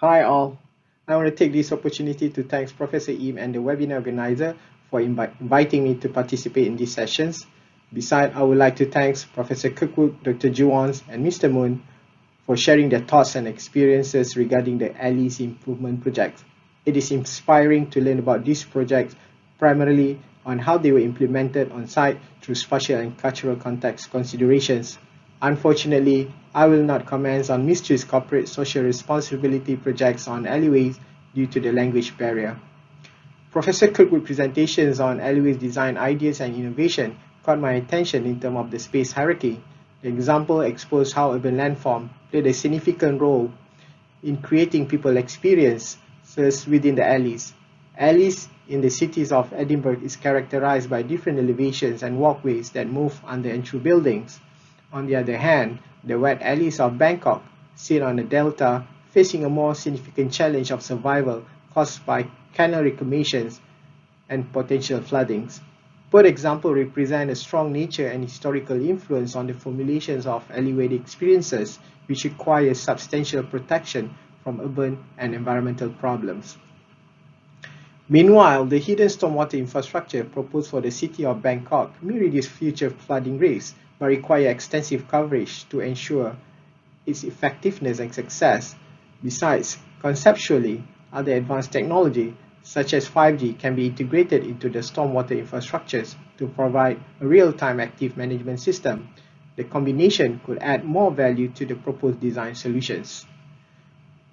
Hi all. I want to take this opportunity to thank Professor Im and the webinar organizer for inviting me to participate in these sessions. Besides, I would like to thank Professor Kirkwood, Dr. Juwons, and Mr. Moon for sharing their thoughts and experiences regarding the Alleys Improvement Project. It is inspiring to learn about these projects, primarily on how they were implemented on site through spatial and cultural context considerations. Unfortunately, I will not comment on Mistre's corporate social responsibility projects on alleyways due to the language barrier. Professor Kirkwood's presentations on alleyways design ideas and innovation caught my attention in terms of the space hierarchy. The example exposed how urban landform played a significant role in creating people experiences within the alleys. Alleys in the cities of Edinburgh is characterized by different elevations and walkways that move under and through buildings. On the other hand, the wet alleys of Bangkok sit on a delta, facing a more significant challenge of survival caused by canal reclamations and potential floodings. Both examples represent a strong nature and historical influence on the formulations of alleyway experiences, which require substantial protection from urban and environmental problems. Meanwhile, the hidden stormwater infrastructure proposed for the city of Bangkok may reduce future flooding risks, but require extensive coverage to ensure its effectiveness and success. Besides, conceptually, other advanced technology such as 5G can be integrated into the stormwater infrastructures to provide a real-time active management system. The combination could add more value to the proposed design solutions.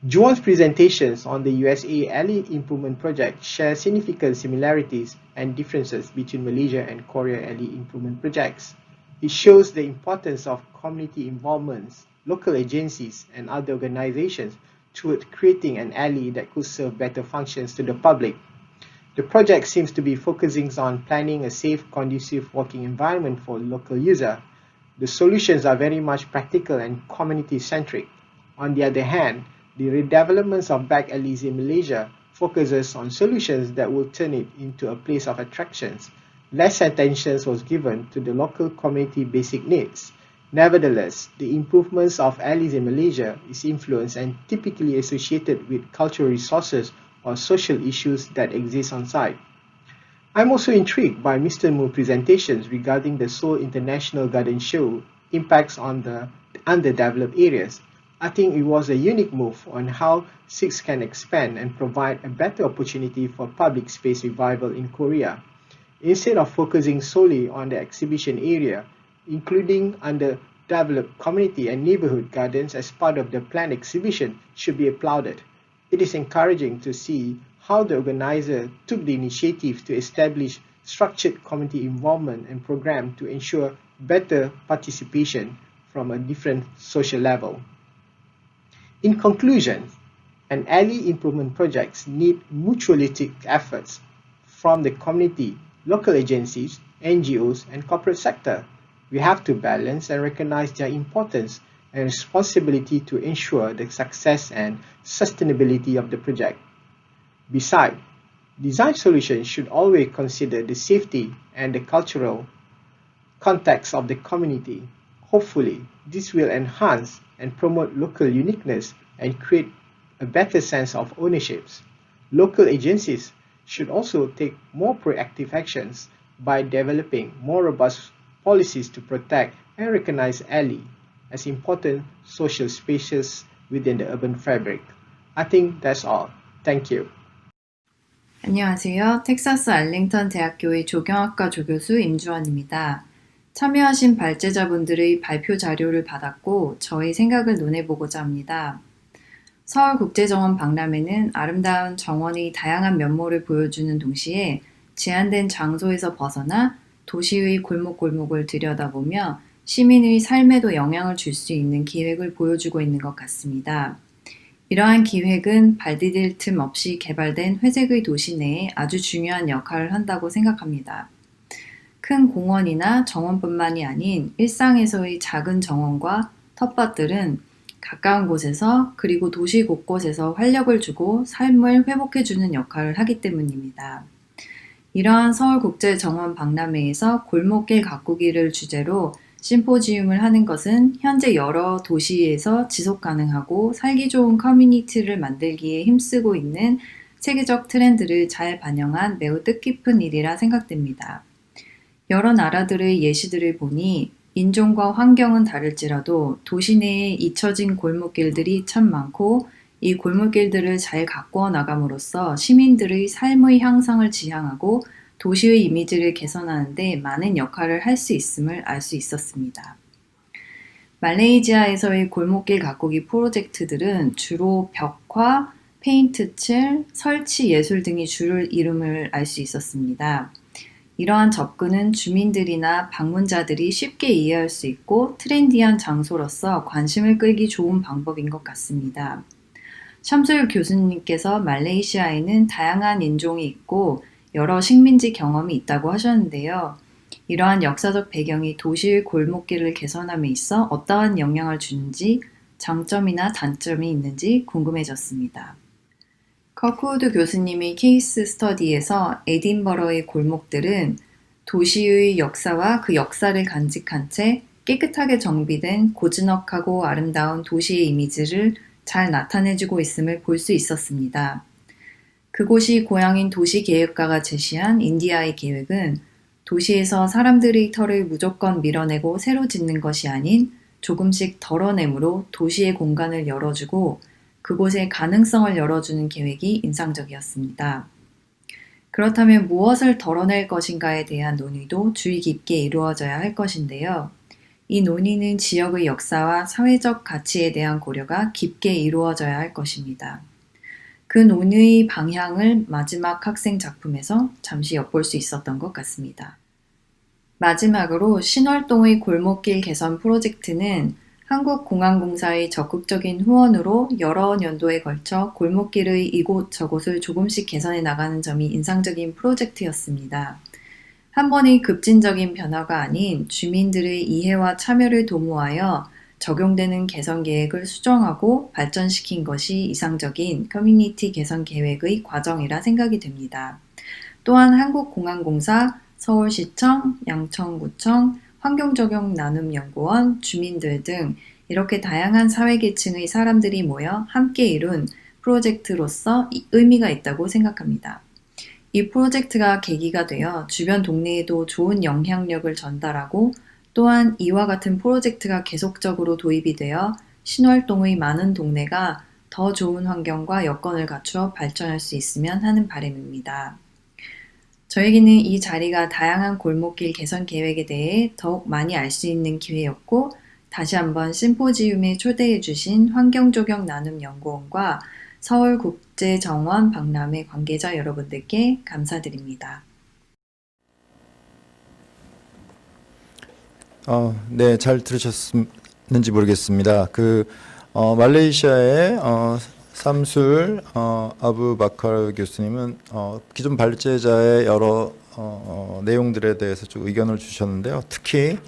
Juwon's presentations on the USA alley improvement project share significant similarities and differences between Malaysia and Korea alley improvement projects. It shows the importance of community involvements, local agencies, and other organizations toward creating an alley that could serve better functions to the public. The project seems to be focusing on planning a safe, conducive working environment for local users. The solutions are very much practical and community-centric. On the other hand, the redevelopments of back alleys in Malaysia focuses on solutions that will turn it into a place of attractions. Less attention was given to the local community basic needs. Nevertheless, the improvements of alleys in Malaysia is influenced and typically associated with cultural resources or social issues that exist on site. I'm also intrigued by Mr. Mu's presentations regarding the Seoul International Garden Show impacts on the underdeveloped areas. I think it was a unique move on how SIX can expand and provide a better opportunity for public space revival in Korea. Instead of focusing solely on the exhibition area, including underdeveloped community and neighborhood gardens as part of the planned exhibition should be applauded. It is encouraging to see how the organizer took the initiative to establish structured community involvement and program to ensure better participation from a different social level. In conclusion, an alley improvement projects need mutualistic efforts from the community, local agencies, NGOs, and corporate sector. We have to balance and recognize their importance and responsibility to ensure the success and sustainability of the project. Besides, design solutions should always consider the safety and the cultural context of the community. Hopefully, this will enhance and promote local uniqueness and create a better sense of ownership. Local agencies should also take more proactive actions by developing more robust policies to protect and recognize alley as important social spaces within the urban fabric. I think that's all. Thank you. 안녕하세요. 텍사스 알링턴 대학교의 조경학과 조교수 임주원입니다. 참여하신 발제자분들의 발표 자료를 받았고 저희 생각을 논해보고자 합니다. 서울국제정원 박람회는 아름다운 정원의 다양한 면모를 보여주는 동시에 제한된 장소에서 벗어나 도시의 골목골목을 들여다보며 시민의 삶에도 영향을 줄 수 있는 기획을 보여주고 있는 것 같습니다. 이러한 기획은 발디딜 틈 없이 개발된 회색의 도시 내에 아주 중요한 역할을 한다고 생각합니다. 큰 공원이나 정원뿐만이 아닌 일상에서의 작은 정원과 텃밭들은 가까운 곳에서 그리고 도시 곳곳에서 활력을 주고 삶을 회복해주는 역할을 하기 때문입니다. 이러한 서울국제정원 박람회에서 골목길 가꾸기를 주제로 심포지움을 하는 것은 현재 여러 도시에서 지속가능하고 살기 좋은 커뮤니티를 만들기에 힘쓰고 있는 세계적 트렌드를 잘 반영한 매우 뜻깊은 일이라 생각됩니다. 여러 나라들의 예시들을 보니 인종과 환경은 다를지라도 도시 내에 잊혀진 골목길들이 참 많고 이 골목길들을 잘 가꾸어 나감으로써 시민들의 삶의 향상을 지향하고 도시의 이미지를 개선하는 데 많은 역할을 할 수 있음을 알 수 있었습니다. 말레이시아에서의 골목길 가꾸기 프로젝트들은 주로 벽화, 페인트칠, 설치 예술 등이 주를 이름을 알 수 있었습니다. 이러한 접근은 주민들이나 방문자들이 쉽게 이해할 수 있고 트렌디한 장소로서 관심을 끌기 좋은 방법인 것 같습니다. 샴술 교수님께서 말레이시아에는 다양한 인종이 있고 여러 식민지 경험이 있다고 하셨는데요. 이러한 역사적 배경이 도시의 골목길을 개선함에 있어 어떠한 영향을 주는지 장점이나 단점이 있는지 궁금해졌습니다. 커크우드 교수님의 케이스 스터디에서 에딘버러의 골목들은 도시의 역사와 그 역사를 간직한 채 깨끗하게 정비된 고즈넉하고 아름다운 도시의 이미지를 잘 나타내주고 있음을 볼 수 있었습니다. 그곳이 고향인 도시계획가가 제시한 인디아의 계획은 도시에서 사람들의 털을 무조건 밀어내고 새로 짓는 것이 아닌 조금씩 덜어내므로 도시의 공간을 열어주고 그곳의 가능성을 열어주는 계획이 인상적이었습니다. 그렇다면 무엇을 덜어낼 것인가에 대한 논의도 주의 깊게 이루어져야 할 것인데요. 이 논의는 지역의 역사와 사회적 가치에 대한 고려가 깊게 이루어져야 할 것입니다. 그 논의의 방향을 마지막 학생 작품에서 잠시 엿볼 수 있었던 것 같습니다. 마지막으로 신월동의 골목길 개선 프로젝트는 한국공항공사의 적극적인 후원으로 여러 년도에 걸쳐 골목길의 이곳저곳을 조금씩 개선해 나가는 점이 인상적인 프로젝트였습니다. 한 번의 급진적인 변화가 아닌 주민들의 이해와 참여를 도모하여 적용되는 개선 계획을 수정하고 발전시킨 것이 이상적인 커뮤니티 개선 계획의 과정이라 생각이 됩니다. 또한 한국공항공사, 서울시청, 양천구청, 환경적용나눔연구원, 주민들 등 이렇게 다양한 사회계층의 사람들이 모여 함께 이룬 프로젝트로서 의미가 있다고 생각합니다. 이 프로젝트가 계기가 되어 주변 동네에도 좋은 영향력을 전달하고 또한 이와 같은 프로젝트가 계속적으로 도입이 되어 신월동의 많은 동네가 더 좋은 환경과 여건을 갖추어 발전할 수 있으면 하는 바람입니다. 저에게는 이 자리가 다양한 골목길 개선 계획에 대해 더욱 많이 알 수 있는 기회였고 다시 한번 심포지움에 초대해 주신 환경조경나눔연구원과 서울국제정원 박람회 관계자 여러분들께 감사드립니다. 네, 잘 들으셨는지 모르겠습니다. 말레이시아의 삼술 아부 바카르 교수님은 기존 발제자의 여러 내용들에 대해서 좀 의견을 주셨는데요. 특히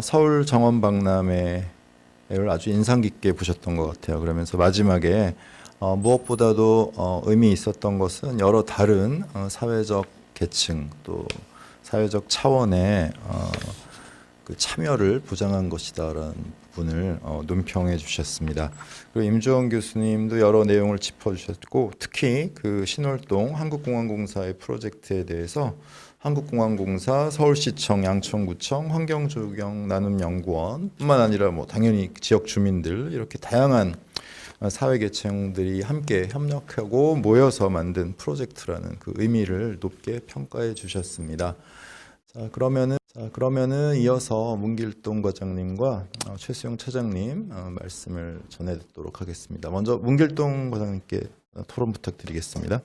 서울 정원 박람회를 아주 인상 깊게 보셨던 것 같아요. 그러면서 마지막에 무엇보다도 의미 있었던 것은 여러 다른 사회적 계층 또 사회적 차원의 그 참여를 보장한 것이다라는 부분을 논평해 주셨습니다. 그리고 임주원 교수님도 여러 내용을 짚어주셨고 특히 그 신월동 한국공항공사의 프로젝트에 대해서 한국공항공사, 서울시청, 양천구청, 환경조경나눔연구원 뿐만 아니라 당연히 지역 주민들 이렇게 다양한 사회계층들이 함께 협력하고 모여서 만든 프로젝트라는 그 의미를 높게 평가해 주셨습니다. 자, 그러면은 이어서 문길동 과장님과 최수영 차장님 말씀을 전해 듣도록 하겠습니다. 먼저 문길동 과장님께 토론 부탁드리겠습니다.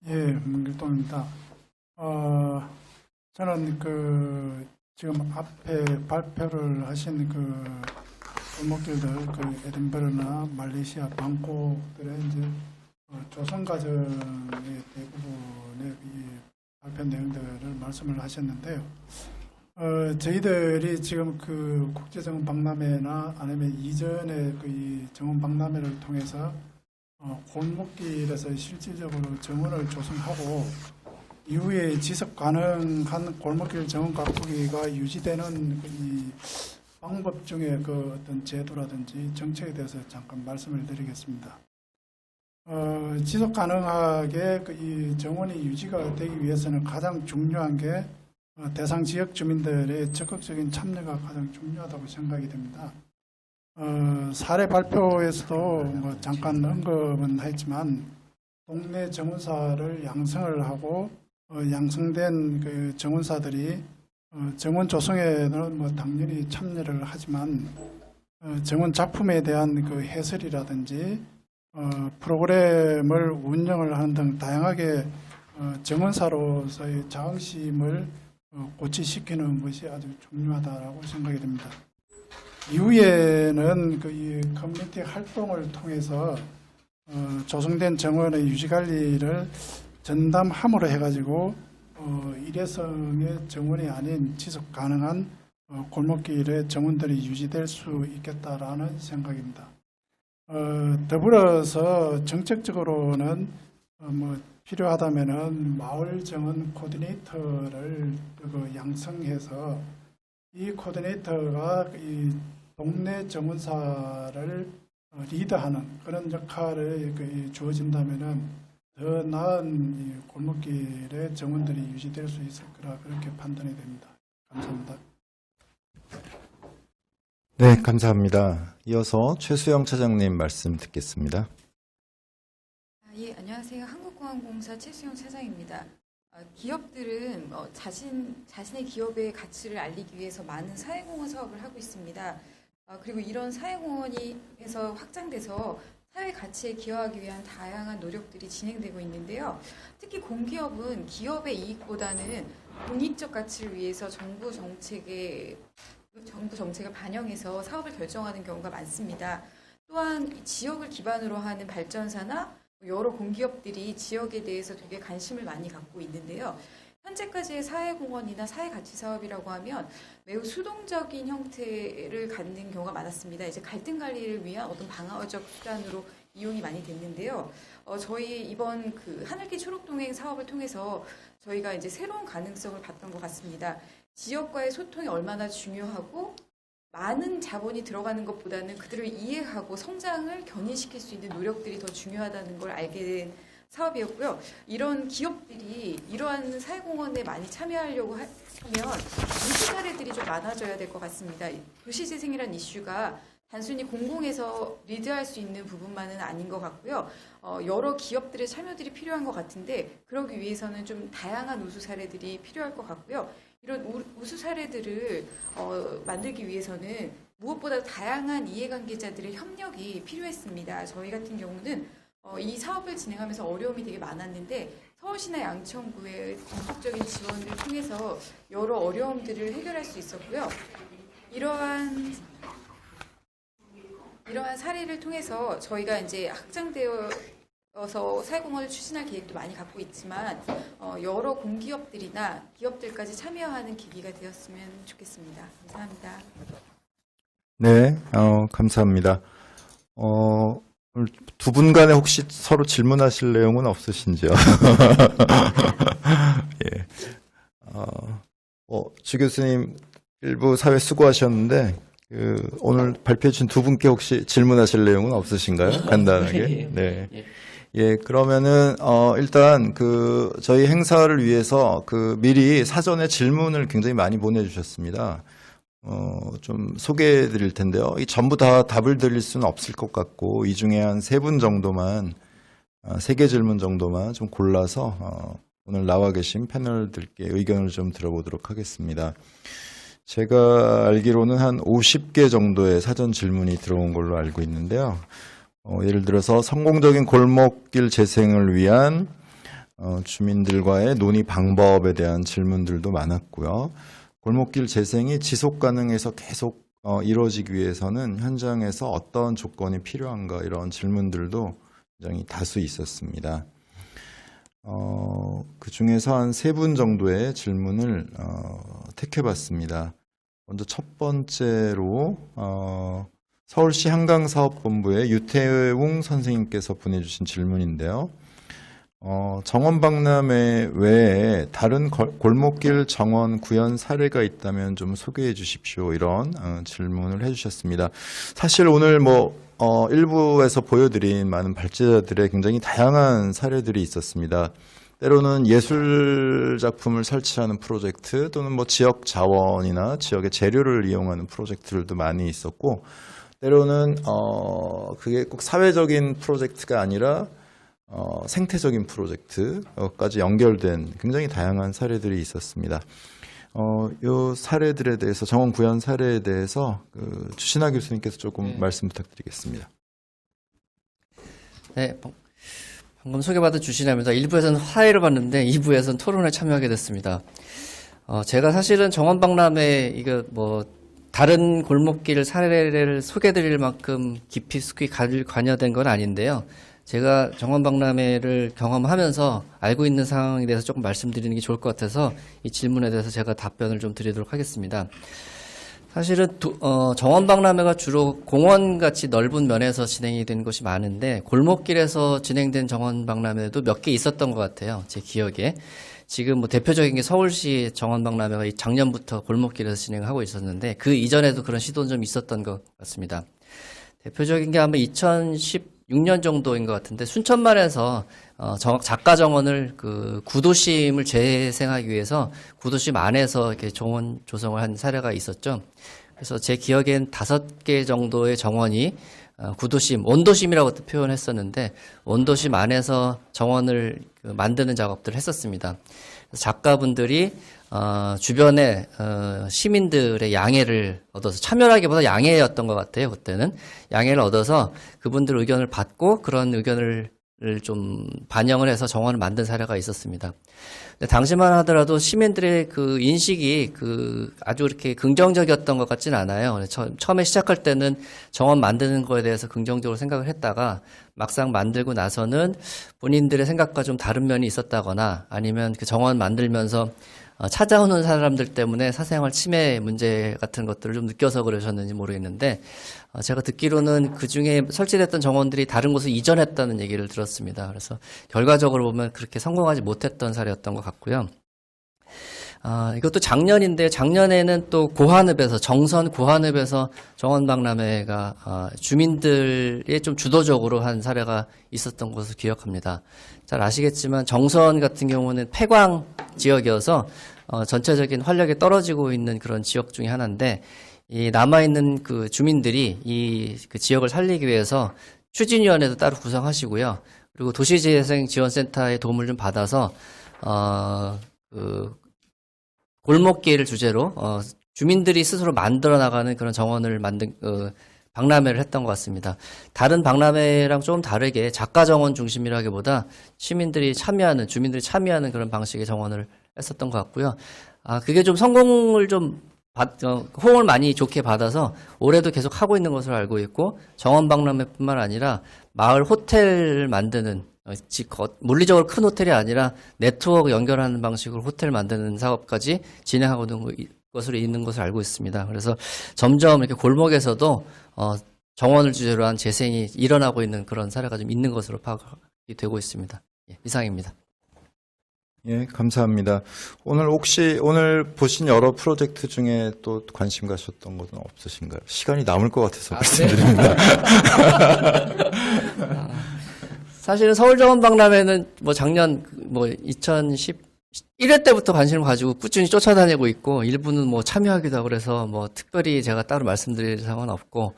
예, 문길동입니다. 저는 지금 앞에 발표를 하신 골목길들, 에든버러나 말레이시아 방콕들의 이제 조성 과정의 대부분의 이 발표 내용들을 말씀을 하셨는데요. 저희들이 지금 국제정원 박람회나 아니면 이전에 이 정원 박람회를 통해서 골목길에서 실질적으로 정원을 조성하고 이후에 지속 가능한 골목길 정원 가꾸기가 유지되는 이 방법 중에 어떤 제도라든지 정책에 대해서 잠깐 말씀을 드리겠습니다. 지속 가능하게 이 정원이 유지가 되기 위해서는 가장 중요한 게 대상 지역 주민들의 적극적인 참여가 가장 중요하다고 생각이 됩니다. 사례 발표에서도 잠깐 언급은 했지만 동네 정원사를 양성을 하고 양성된 정원사들이 정원 조성에는 당연히 참여를 하지만 정원 작품에 대한 해설이라든지 프로그램을 운영을 하는 등 다양하게 정원사로서의 자긍심을 고취시키는 것이 아주 중요하다고 생각이 됩니다. 이후에는 이 커뮤니티 활동을 통해서 조성된 정원의 유지관리를 전담함으로 해가지고 일회성의 정원이 아닌 지속 가능한 골목길의 정원들이 유지될 수 있겠다라는 생각입니다. 더불어서 정책적으로는 필요하다면은 마을 정원 코디네이터를 양성해서 이 코디네이터가 이 동네 정원사를 리드하는 그런 역할이 주어진다면은 더 나은 이 골목길의 정원들이 유지될 수 있을 거라 그렇게 판단이 됩니다. 감사합니다. 네, 감사합니다. 이어서 최수영 차장님 말씀 듣겠습니다. 예, 안녕하세요. 한국공항공사 최수영 차장입니다. 기업들은 자신의 기업의 가치를 알리기 위해서 많은 사회공헌 사업을 하고 있습니다. 그리고 이런 사회공헌이 해서 확장돼서 사회 가치에 기여하기 위한 다양한 노력들이 진행되고 있는데요. 특히 공기업은 기업의 이익보다는 공익적 가치를 위해서 정부 정책을 반영해서 사업을 결정하는 경우가 많습니다. 또한 지역을 기반으로 하는 발전사나 여러 공기업들이 지역에 대해서 되게 관심을 많이 갖고 있는데요. 현재까지의 사회공헌이나 사회가치사업이라고 하면 매우 수동적인 형태를 갖는 경우가 많았습니다. 이제 갈등 관리를 위한 어떤 방어적 수단으로 이용이 많이 됐는데요. 저희 이번 하늘길 초록동행 사업을 통해서 저희가 이제 새로운 가능성을 봤던 것 같습니다. 지역과의 소통이 얼마나 중요하고 많은 자본이 들어가는 것보다는 그들을 이해하고 성장을 견인시킬 수 있는 노력들이 더 중요하다는 걸 알게 된 사업이었고요. 이런 기업들이 이러한 사회공헌에 많이 참여하려고 하면 우수 사례들이 좀 많아져야 될 것 같습니다. 도시재생이라는 이슈가 단순히 공공에서 리드할 수 있는 부분만은 아닌 것 같고요. 여러 기업들의 참여들이 필요한 것 같은데 그러기 위해서는 좀 다양한 우수 사례들이 필요할 것 같고요. 이런 우수 사례들을 만들기 위해서는 무엇보다 다양한 이해관계자들의 협력이 필요했습니다. 저희 같은 경우는 이 사업을 진행하면서 어려움이 되게 많았는데 서울시나 양천구의 적극적인 지원을 통해서 여러 어려움들을 해결할 수 있었고요. 이러한 사례를 통해서 저희가 이제 확장되어서 사회공헌을 추진할 계획도 많이 갖고 있지만 여러 공기업들이나 기업들까지 참여하는 계기가 되었으면 좋겠습니다. 감사합니다. 네, 감사합니다. 오늘 두 분 간에 혹시 서로 질문하실 내용은 없으신지요? 예. 주 교수님 일부 사회 수고하셨는데 오늘 발표해 주신 두 분께 혹시 질문하실 내용은 없으신가요? 간단하게. 네. 예, 그러면은 일단 저희 행사를 위해서 미리 사전에 질문을 굉장히 많이 보내주셨습니다. 좀 소개해 드릴 텐데요. 이 전부 다 답을 드릴 수는 없을 것 같고, 이 중에 한 3분 정도만, 3개 질문 정도만 좀 골라서, 오늘 나와 계신 패널들께 의견을 좀 들어보도록 하겠습니다. 제가 알기로는 한 50개 정도의 사전 질문이 들어온 걸로 알고 있는데요. 예를 들어서 성공적인 골목길 재생을 위한, 주민들과의 논의 방법에 대한 질문들도 많았고요. 골목길 재생이 지속 가능해서 계속 이루어지기 위해서는 현장에서 어떤 조건이 필요한가 이런 질문들도 굉장히 다수 있었습니다. 그 중에서 한 3분 정도의 질문을 택해봤습니다. 먼저 첫 번째로 서울시 한강사업본부의 유태웅 선생님께서 보내주신 질문인데요. 정원박람회 외에 다른 골목길 정원 구현 사례가 있다면 좀 소개해 주십시오. 이런 질문을 해주셨습니다. 사실 오늘 일부에서 보여드린 많은 발제자들의 굉장히 다양한 사례들이 있었습니다. 때로는 예술 작품을 설치하는 프로젝트 또는 지역 자원이나 지역의 재료를 이용하는 프로젝트들도 많이 있었고, 때로는 그게 꼭 사회적인 프로젝트가 아니라 생태적인 프로젝트까지 연결된 굉장히 다양한 사례들이 있었습니다. 이 사례들에 대해서, 정원 구현 사례에 대해서 주신하 교수님께서 조금 말씀 부탁드리겠습니다. 네, 방금 소개받은 주신하면서 1부에서는 화해를 봤는데 2부에서는 토론에 참여하게 됐습니다. 제가 사실은 정원박람회 다른 골목길 사례를 소개드릴 만큼 깊이 관여된 건 아닌데요. 제가 정원박람회를 경험하면서 알고 있는 상황에 대해서 조금 말씀드리는 게 좋을 것 같아서 이 질문에 대해서 제가 답변을 좀 드리도록 하겠습니다. 사실은 정원박람회가 주로 공원같이 넓은 면에서 진행이 된 것이 많은데 골목길에서 진행된 정원박람회도 몇 개 있었던 것 같아요. 제 기억에. 지금 뭐 대표적인 게 서울시 정원박람회가 작년부터 골목길에서 진행하고 있었는데 그 이전에도 그런 시도는 좀 있었던 것 같습니다. 대표적인 게 아마 2016년 정도인 것 같은데 순천만에서 작가 정원을 그 구도심을 재생하기 위해서 구도심 안에서 이렇게 정원 조성을 한 사례가 있었죠. 그래서 제 기억엔 5개 정도의 정원이 구도심, 원도심이라고 표현했었는데 원도심 안에서 정원을 만드는 작업들을 했었습니다. 작가분들이 주변에 시민들의 양해를 얻어서 참여라기보다 양해였던 것 같아요. 그때는 양해를 얻어서 그분들 의견을 받고 그런 의견을 좀 반영을 해서 정원을 만든 사례가 있었습니다. 근데 당시만 하더라도 시민들의 그 인식이 아주 그렇게 긍정적이었던 것 같지는 않아요. 처음에 시작할 때는 정원 만드는 거에 대해서 긍정적으로 생각을 했다가 막상 만들고 나서는 본인들의 생각과 좀 다른 면이 있었다거나 아니면 그 정원 만들면서 찾아오는 사람들 때문에 사생활 침해 문제 같은 것들을 좀 느껴서 그러셨는지 모르겠는데 제가 듣기로는 그중에 설치됐던 정원들이 다른 곳에 이전했다는 얘기를 들었습니다. 그래서 결과적으로 보면 그렇게 성공하지 못했던 사례였던 것 같고요. 이것도 작년인데 작년에는 또 고한읍에서 정선 고한읍에서 정원박람회가 주민들이 좀 주도적으로 한 사례가 있었던 것으로 기억합니다. 잘 아시겠지만 정선 같은 경우는 폐광 지역이어서 전체적인 활력이 떨어지고 있는 그런 지역 중에 하나인데 이 남아있는 그 주민들이 그 지역을 살리기 위해서 추진위원회도 따로 구성하시고요. 그리고 도시재생지원센터의 도움을 좀 받아서 골목길을 주제로 주민들이 스스로 만들어 나가는 그런 정원을 박람회를 했던 것 같습니다. 다른 박람회랑 좀 다르게 작가 정원 중심이라기보다 주민들이 참여하는 그런 방식의 정원을 했었던 것 같고요. 그게 좀 성공을 좀 호응을 많이 좋게 받아서 올해도 계속 하고 있는 것으로 알고 있고 정원 박람회뿐만 아니라 마을 호텔을 만드는 물리적으로 큰 호텔이 아니라 네트워크 연결하는 방식으로 호텔 만드는 사업까지 진행하고 있는 것을 알고 있습니다. 그래서 점점 이렇게 골목에서도 정원을 주제로 한 재생이 일어나고 있는 그런 사례가 좀 있는 것으로 파악이 되고 있습니다. 이상입니다. 예, 감사합니다. 오늘 보신 여러 프로젝트 중에 또 관심 가셨던 것은 없으신가요? 시간이 남을 것 같아서 말씀드립니다. 사실은 서울정원박람회는 작년 2011회 때부터 관심을 가지고 꾸준히 쫓아다니고 있고 일부는 참여하기도 하고 그래서 특별히 제가 따로 말씀드릴 상황은 없고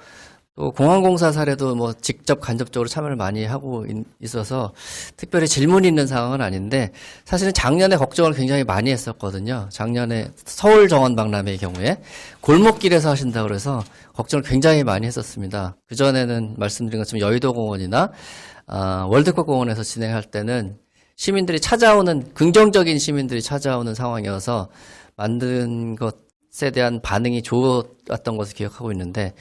또 공항공사 사례도 직접 간접적으로 참여를 많이 하고 있어서 특별히 질문이 있는 상황은 아닌데 사실은 작년에 걱정을 굉장히 많이 했었거든요. 작년에 서울정원박람회의 경우에 골목길에서 하신다고 그래서 걱정을 굉장히 많이 했었습니다. 그전에는 말씀드린 것처럼 여의도공원이나 월드컵공원에서 진행할 때는 긍정적인 시민들이 찾아오는 상황이어서 만든 것에 대한 반응이 좋았던 것을 기억하고 있는데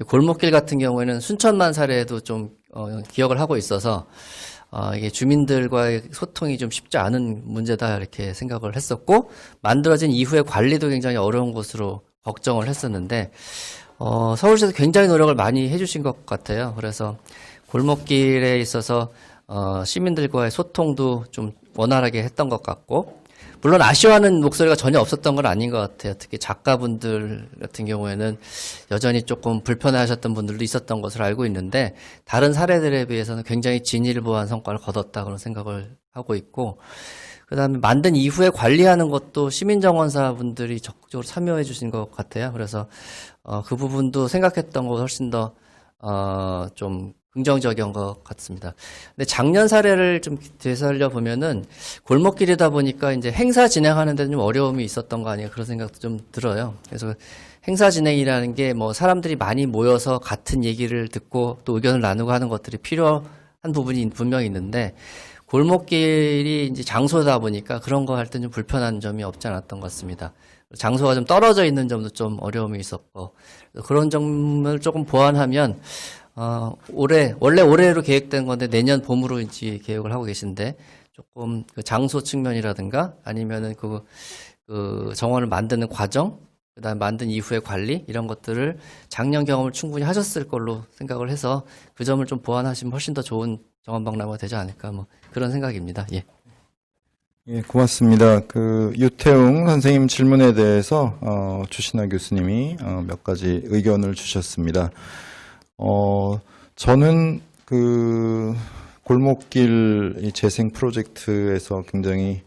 골목길 같은 경우에는 순천만 사례도 좀 기억을 하고 있어서 이게 주민들과의 소통이 좀 쉽지 않은 문제다 이렇게 생각을 했었고 만들어진 이후에 관리도 굉장히 어려운 것으로 걱정을 했었는데 서울시에서 굉장히 노력을 많이 해주신 것 같아요. 그래서 골목길에 있어서 시민들과의 소통도 좀 원활하게 했던 것 같고 물론 아쉬워하는 목소리가 전혀 없었던 건 아닌 것 같아요. 특히 작가분들 같은 경우에는 여전히 조금 불편해하셨던 분들도 있었던 것으로 알고 있는데 다른 사례들에 비해서는 굉장히 진일보한 성과를 거뒀다 그런 생각을 하고 있고 그다음에 만든 이후에 관리하는 것도 시민정원사분들이 적극적으로 참여해 주신 것 같아요. 그래서 그 부분도 생각했던 것보다 훨씬 더 좀 긍정적인 것 같습니다. 근데 작년 사례를 좀 되살려 보면은 골목길이다 보니까 이제 행사 진행하는 데는 좀 어려움이 있었던 거 아니에요? 그런 생각도 좀 들어요. 그래서 행사 진행이라는 게 사람들이 많이 모여서 같은 얘기를 듣고 또 의견을 나누고 하는 것들이 필요한 부분이 분명히 있는데 골목길이 이제 장소다 보니까 그런 거 할 때 좀 불편한 점이 없지 않았던 것 같습니다. 장소가 좀 떨어져 있는 점도 좀 어려움이 있었고 그런 점을 조금 보완하면 원래 올해로 계획된 건데 내년 봄으로 이제 계획을 하고 계신데 조금 그 장소 측면이라든가 아니면은 그 정원을 만드는 과정 그다음 만든 이후의 관리 이런 것들을 작년 경험을 충분히 하셨을 걸로 생각을 해서 그 점을 좀 보완하시면 훨씬 더 좋은 정원박람회가 되지 않을까 뭐 그런 생각입니다. 예. 예, 고맙습니다. 유태웅 선생님 질문에 대해서 주신하 교수님이 몇 가지 의견을 주셨습니다. 저는 골목길 이 재생 프로젝트에서 굉장히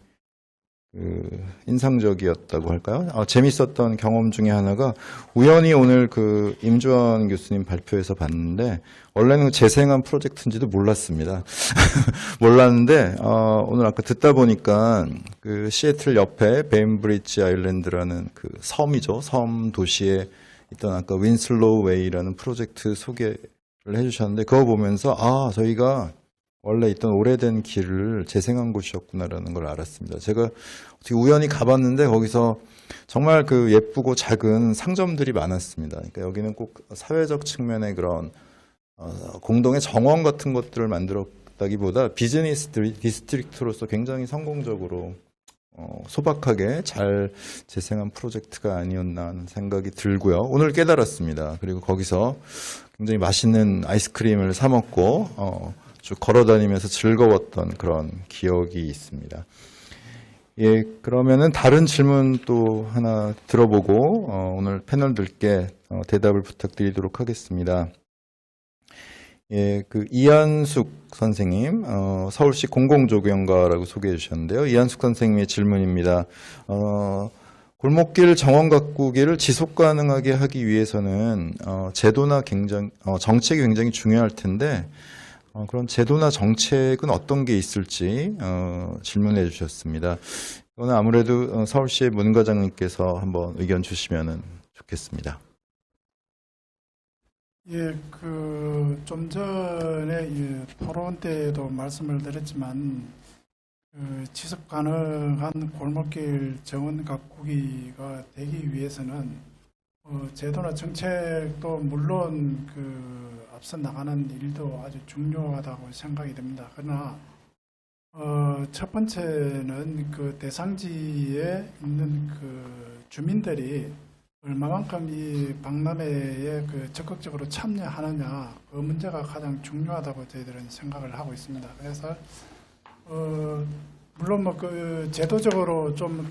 인상적이었다고 할까요? 재밌었던 경험 중에 하나가 우연히 오늘 임주환 교수님 발표에서 봤는데 원래는 재생한 프로젝트인지도 몰랐습니다. 몰랐는데 오늘 아까 듣다 보니까 시애틀 옆에 베인브리지 아일랜드라는 섬이죠. 섬 도시에 있던 아까 윈슬로우 웨이라는 프로젝트 소개를 해주셨는데 그거 보면서 저희가 원래 있던 오래된 길을 재생한 곳이었구나라는 걸 알았습니다. 제가 어떻게 우연히 가봤는데 거기서 정말 예쁘고 작은 상점들이 많았습니다. 그러니까 여기는 꼭 사회적 측면의 그런 공동의 정원 같은 것들을 만들었다기보다 비즈니스 디스트릭트로서 굉장히 성공적으로 소박하게 잘 재생한 프로젝트가 아니었나 하는 생각이 들고요. 오늘 깨달았습니다. 그리고 거기서 굉장히 맛있는 아이스크림을 사 먹고 쭉 걸어다니면서 즐거웠던 그런 기억이 있습니다. 예, 그러면은 다른 질문 또 하나 들어보고 오늘 패널들께 대답을 부탁드리도록 하겠습니다. 예, 이한숙 선생님, 서울시 공공조경과라고 소개해 주셨는데요. 이한숙 선생님의 질문입니다. 골목길 정원 가꾸기를 지속 가능하게 하기 위해서는 제도나 정책이 굉장히 중요할 텐데 그런 제도나 정책은 어떤 게 있을지 질문해 주셨습니다. 이거는 아무래도 서울시의 문 과장님께서 한번 의견 주시면 좋겠습니다. 예, 좀 전에 토론 때도 말씀을 드렸지만 지속 가능한 골목길 정원 가꾸기가 되기 위해서는 제도나 정책도 물론 앞서 나가는 일도 아주 중요하다고 생각이 됩니다. 그러나 첫 번째는 대상지에 있는 주민들이 얼마만큼 이 박람회에 적극적으로 참여하느냐 그 문제가 가장 중요하다고 저희들은 생각을 하고 있습니다. 그래서 물론 제도적으로 좀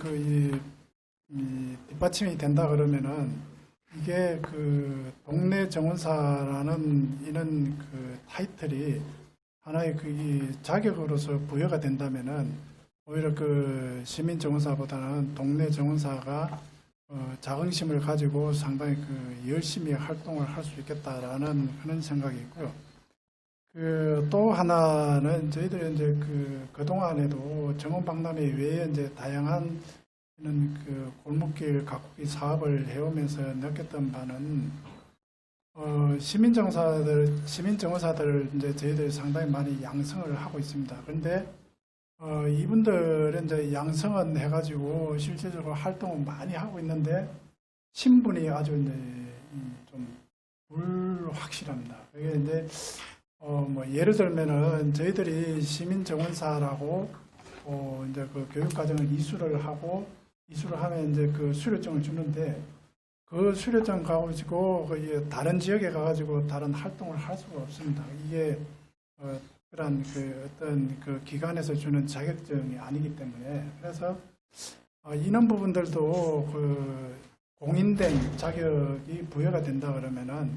뒷받침이 된다 그러면은 이게 동네 정원사라는 이런 타이틀이 하나의 자격으로서 부여가 된다면은 오히려 시민 정원사보다는 동네 정원사가 자긍심을 가지고 상당히 열심히 활동을 할 수 있겠다라는 그런 생각이 있고요. 또 하나는 저희들이 이제 그동안에도 정원박람회 외에 이제 다양한 골목길 가꾸기 사업을 해오면서 느꼈던 바는 시민정원사들을 이제 저희들이 상당히 많이 양성을 하고 있습니다. 그런데 이분들은 이제 양성은 해가지고 실제적으로 활동을 많이 하고 있는데 신분이 아주 이제 좀 불확실합니다. 그게 이제 예를 들면은 저희들이 시민정원사라고 이제 교육과정을 이수를 하면 이제 수료증을 주는데 그 수료증 가지고 다른 지역에 가가지고 다른 활동을 할 수가 없습니다. 이게 그런 어떤 기관에서 주는 자격증이 아니기 때문에 그래서 이런 부분들도 공인된 자격이 부여가 된다 그러면은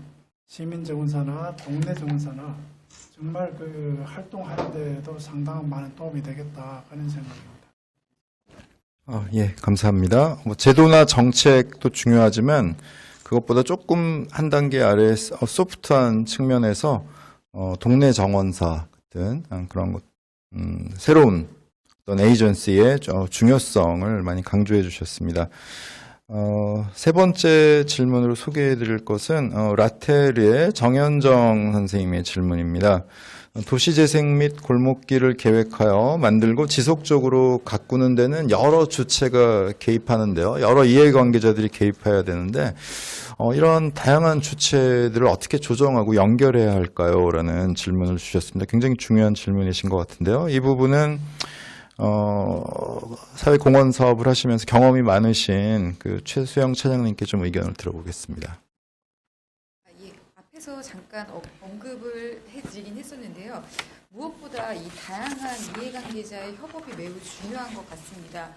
시민정원사나 동네정원사나 정말 활동하는 데도 상당한 많은 도움이 되겠다 그런 생각입니다. 예, 감사합니다. 제도나 정책도 중요하지만 그것보다 조금 한 단계 아래 소프트한 측면에서 동네 정원사 같은 그런 것, 새로운 어떤 에이전시의 중요성을 많이 강조해 주셨습니다. 세 번째 질문으로 소개해 드릴 것은 라테르의 정현정 선생님의 질문입니다. 도시재생 및 골목길을 계획하여 만들고 지속적으로 가꾸는 데는 여러 주체가 개입하는데요. 여러 이해관계자들이 개입해야 되는데 이런 다양한 주체들을 어떻게 조정하고 연결해야 할까요? 라는 질문을 주셨습니다. 굉장히 중요한 질문이신 것 같은데요. 이 부분은 사회공헌 사업을 하시면서 경험이 많으신 그 최수영 차장님께 좀 의견을 들어보겠습니다. 예, 앞에서 잠깐 언급을 해드리긴 했었는데요. 무엇보다 이 다양한 이해관계자의 협업이 매우 중요한 것 같습니다.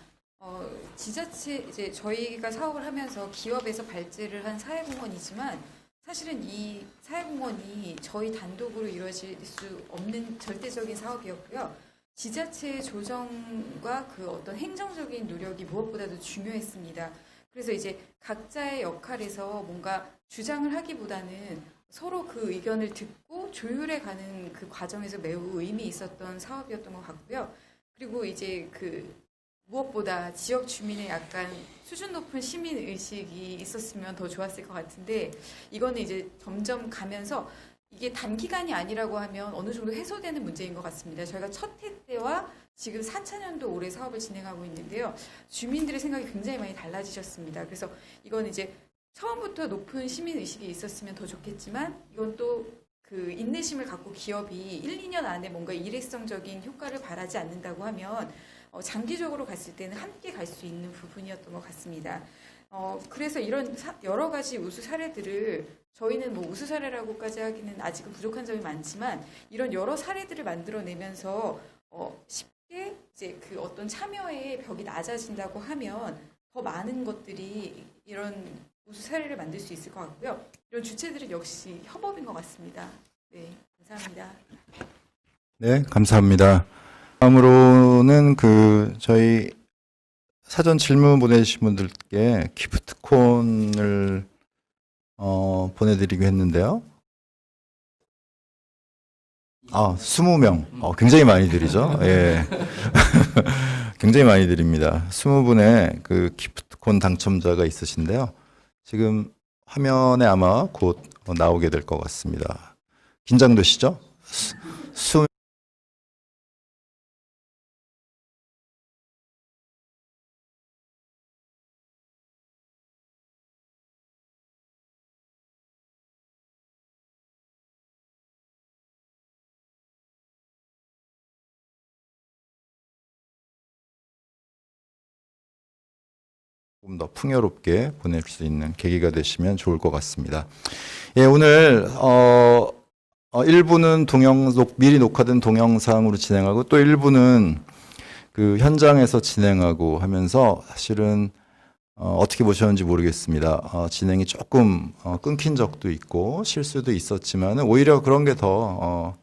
지자체, 이제 저희가 사업을 하면서 기업에서 발제를 한 사회공헌이지만 사실은 이 사회공헌이 저희 단독으로 이루어질 수 없는 절대적인 사업이었고요. 지자체의 조정과 그 어떤 행정적인 노력이 무엇보다도 중요했습니다. 그래서 이제 각자의 역할에서 뭔가 주장을 하기보다는 서로 그 의견을 듣고 조율해 가는 그 과정에서 매우 의미 있었던 사업이었던 것 같고요. 그리고 이제 그 무엇보다 지역 주민의 약간 수준 높은 시민 의식이 있었으면 더 좋았을 것 같은데 이거는 이제 점점 가면서 이게 단기간이 아니라고 하면 어느 정도 해소되는 문제인 것 같습니다. 저희가 첫 해 때와 지금 4차년도 올해 사업을 진행하고 있는데요. 주민들의 생각이 굉장히 많이 달라지셨습니다. 그래서 이건 이제 처음부터 높은 시민의식이 있었으면 더 좋겠지만 이건 또 그 인내심을 갖고 기업이 1, 2년 안에 뭔가 일회성적인 효과를 바라지 않는다고 하면 장기적으로 갔을 때는 함께 갈 수 있는 부분이었던 것 같습니다. 그래서 이런 여러 가지 우수 사례들을 저희는 뭐 우수 사례라고까지 하기는 아직은 부족한 점이 많지만 이런 여러 사례들을 만들어내면서 쉽게 이제 그 어떤 참여의 벽이 낮아진다고 하면 더 많은 것들이 이런 우수 사례를 만들 수 있을 것 같고요. 이런 주체들은 역시 협업인 것 같습니다. 네, 감사합니다. 네, 감사합니다. 다음으로는 저희 사전 질문 보내주신 분들께 기프트콘을 보내드리기로 했는데요. 20명. 굉장히 많이 드리죠. 예. 굉장히 많이 드립니다. 20분의 그 기프트콘 당첨자가 있으신데요. 지금 화면에 아마 곧 나오게 될 것 같습니다. 긴장되시죠? 조금 더 풍요롭게 보낼 수 있는 계기가 되시면 좋을 것 같습니다. 예, 오늘 1부는 미리 녹화된 동영상으로 진행하고 또 1부는 그 현장에서 진행하고 하면서 사실은 어떻게 보셨는지 모르겠습니다. 진행이 조금 끊긴 적도 있고 실수도 있었지만 오히려 그런 게 더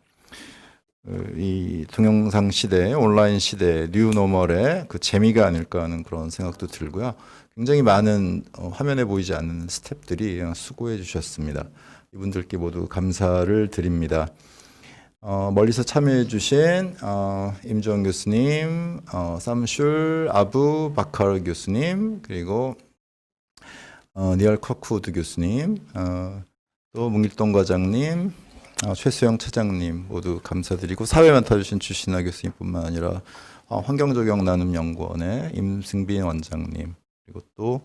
이 동영상 시대, 온라인 시대, 뉴노멀의 그 재미가 아닐까 하는 그런 생각도 들고요. 굉장히 많은 화면에 보이지 않는 스태프들이 수고해 주셨습니다. 이분들께 모두 감사를 드립니다. 멀리서 참여해 주신 임주원 교수님, 삼슐 아부 바카르 교수님, 그리고 니얼 커크우드 교수님, 또 문길동 과장님, 최수영 차장님 모두 감사드리고 사회 맡아주신 주신아 교수님뿐만 아니라 환경조경나눔연구원의 임승빈 원장님 그리고 또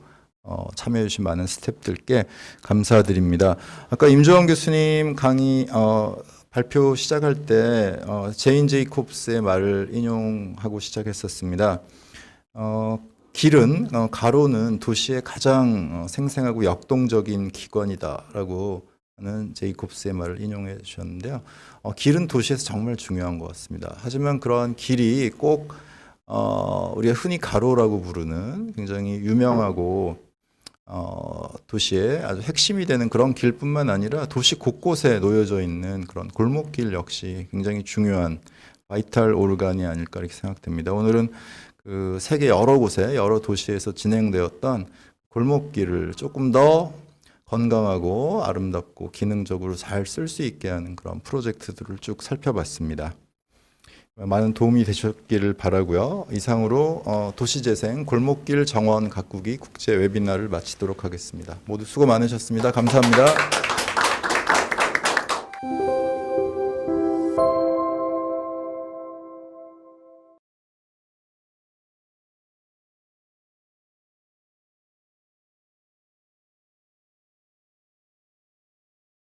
참여해주신 많은 스태프들께 감사드립니다. 아까 임주원 교수님 강의 발표 시작할 때 제인 제이콥스의 말을 인용하고 시작했었습니다. 길은 가로는 도시의 가장 생생하고 역동적인 기관이다라고 하는 제이콥스의 말을 인용해 주셨는데요. 길은 도시에서 정말 중요한 것 같습니다. 하지만 그러한 길이 꼭 우리가 흔히 가로라고 부르는 굉장히 유명하고 도시의 아주 핵심이 되는 그런 길뿐만 아니라 도시 곳곳에 놓여져 있는 그런 골목길 역시 굉장히 중요한 바이탈 오르간이 아닐까 이렇게 생각됩니다. 오늘은 그 세계 여러 곳에 여러 도시에서 진행되었던 골목길을 조금 더 건강하고 아름답고 기능적으로 잘 쓸 수 있게 하는 그런 프로젝트들을 쭉 살펴봤습니다. 많은 도움이 되셨기를 바라고요. 이상으로 도시재생 골목길 정원 가꾸기 국제 웨비나를 마치도록 하겠습니다. 모두 수고 많으셨습니다. 감사합니다.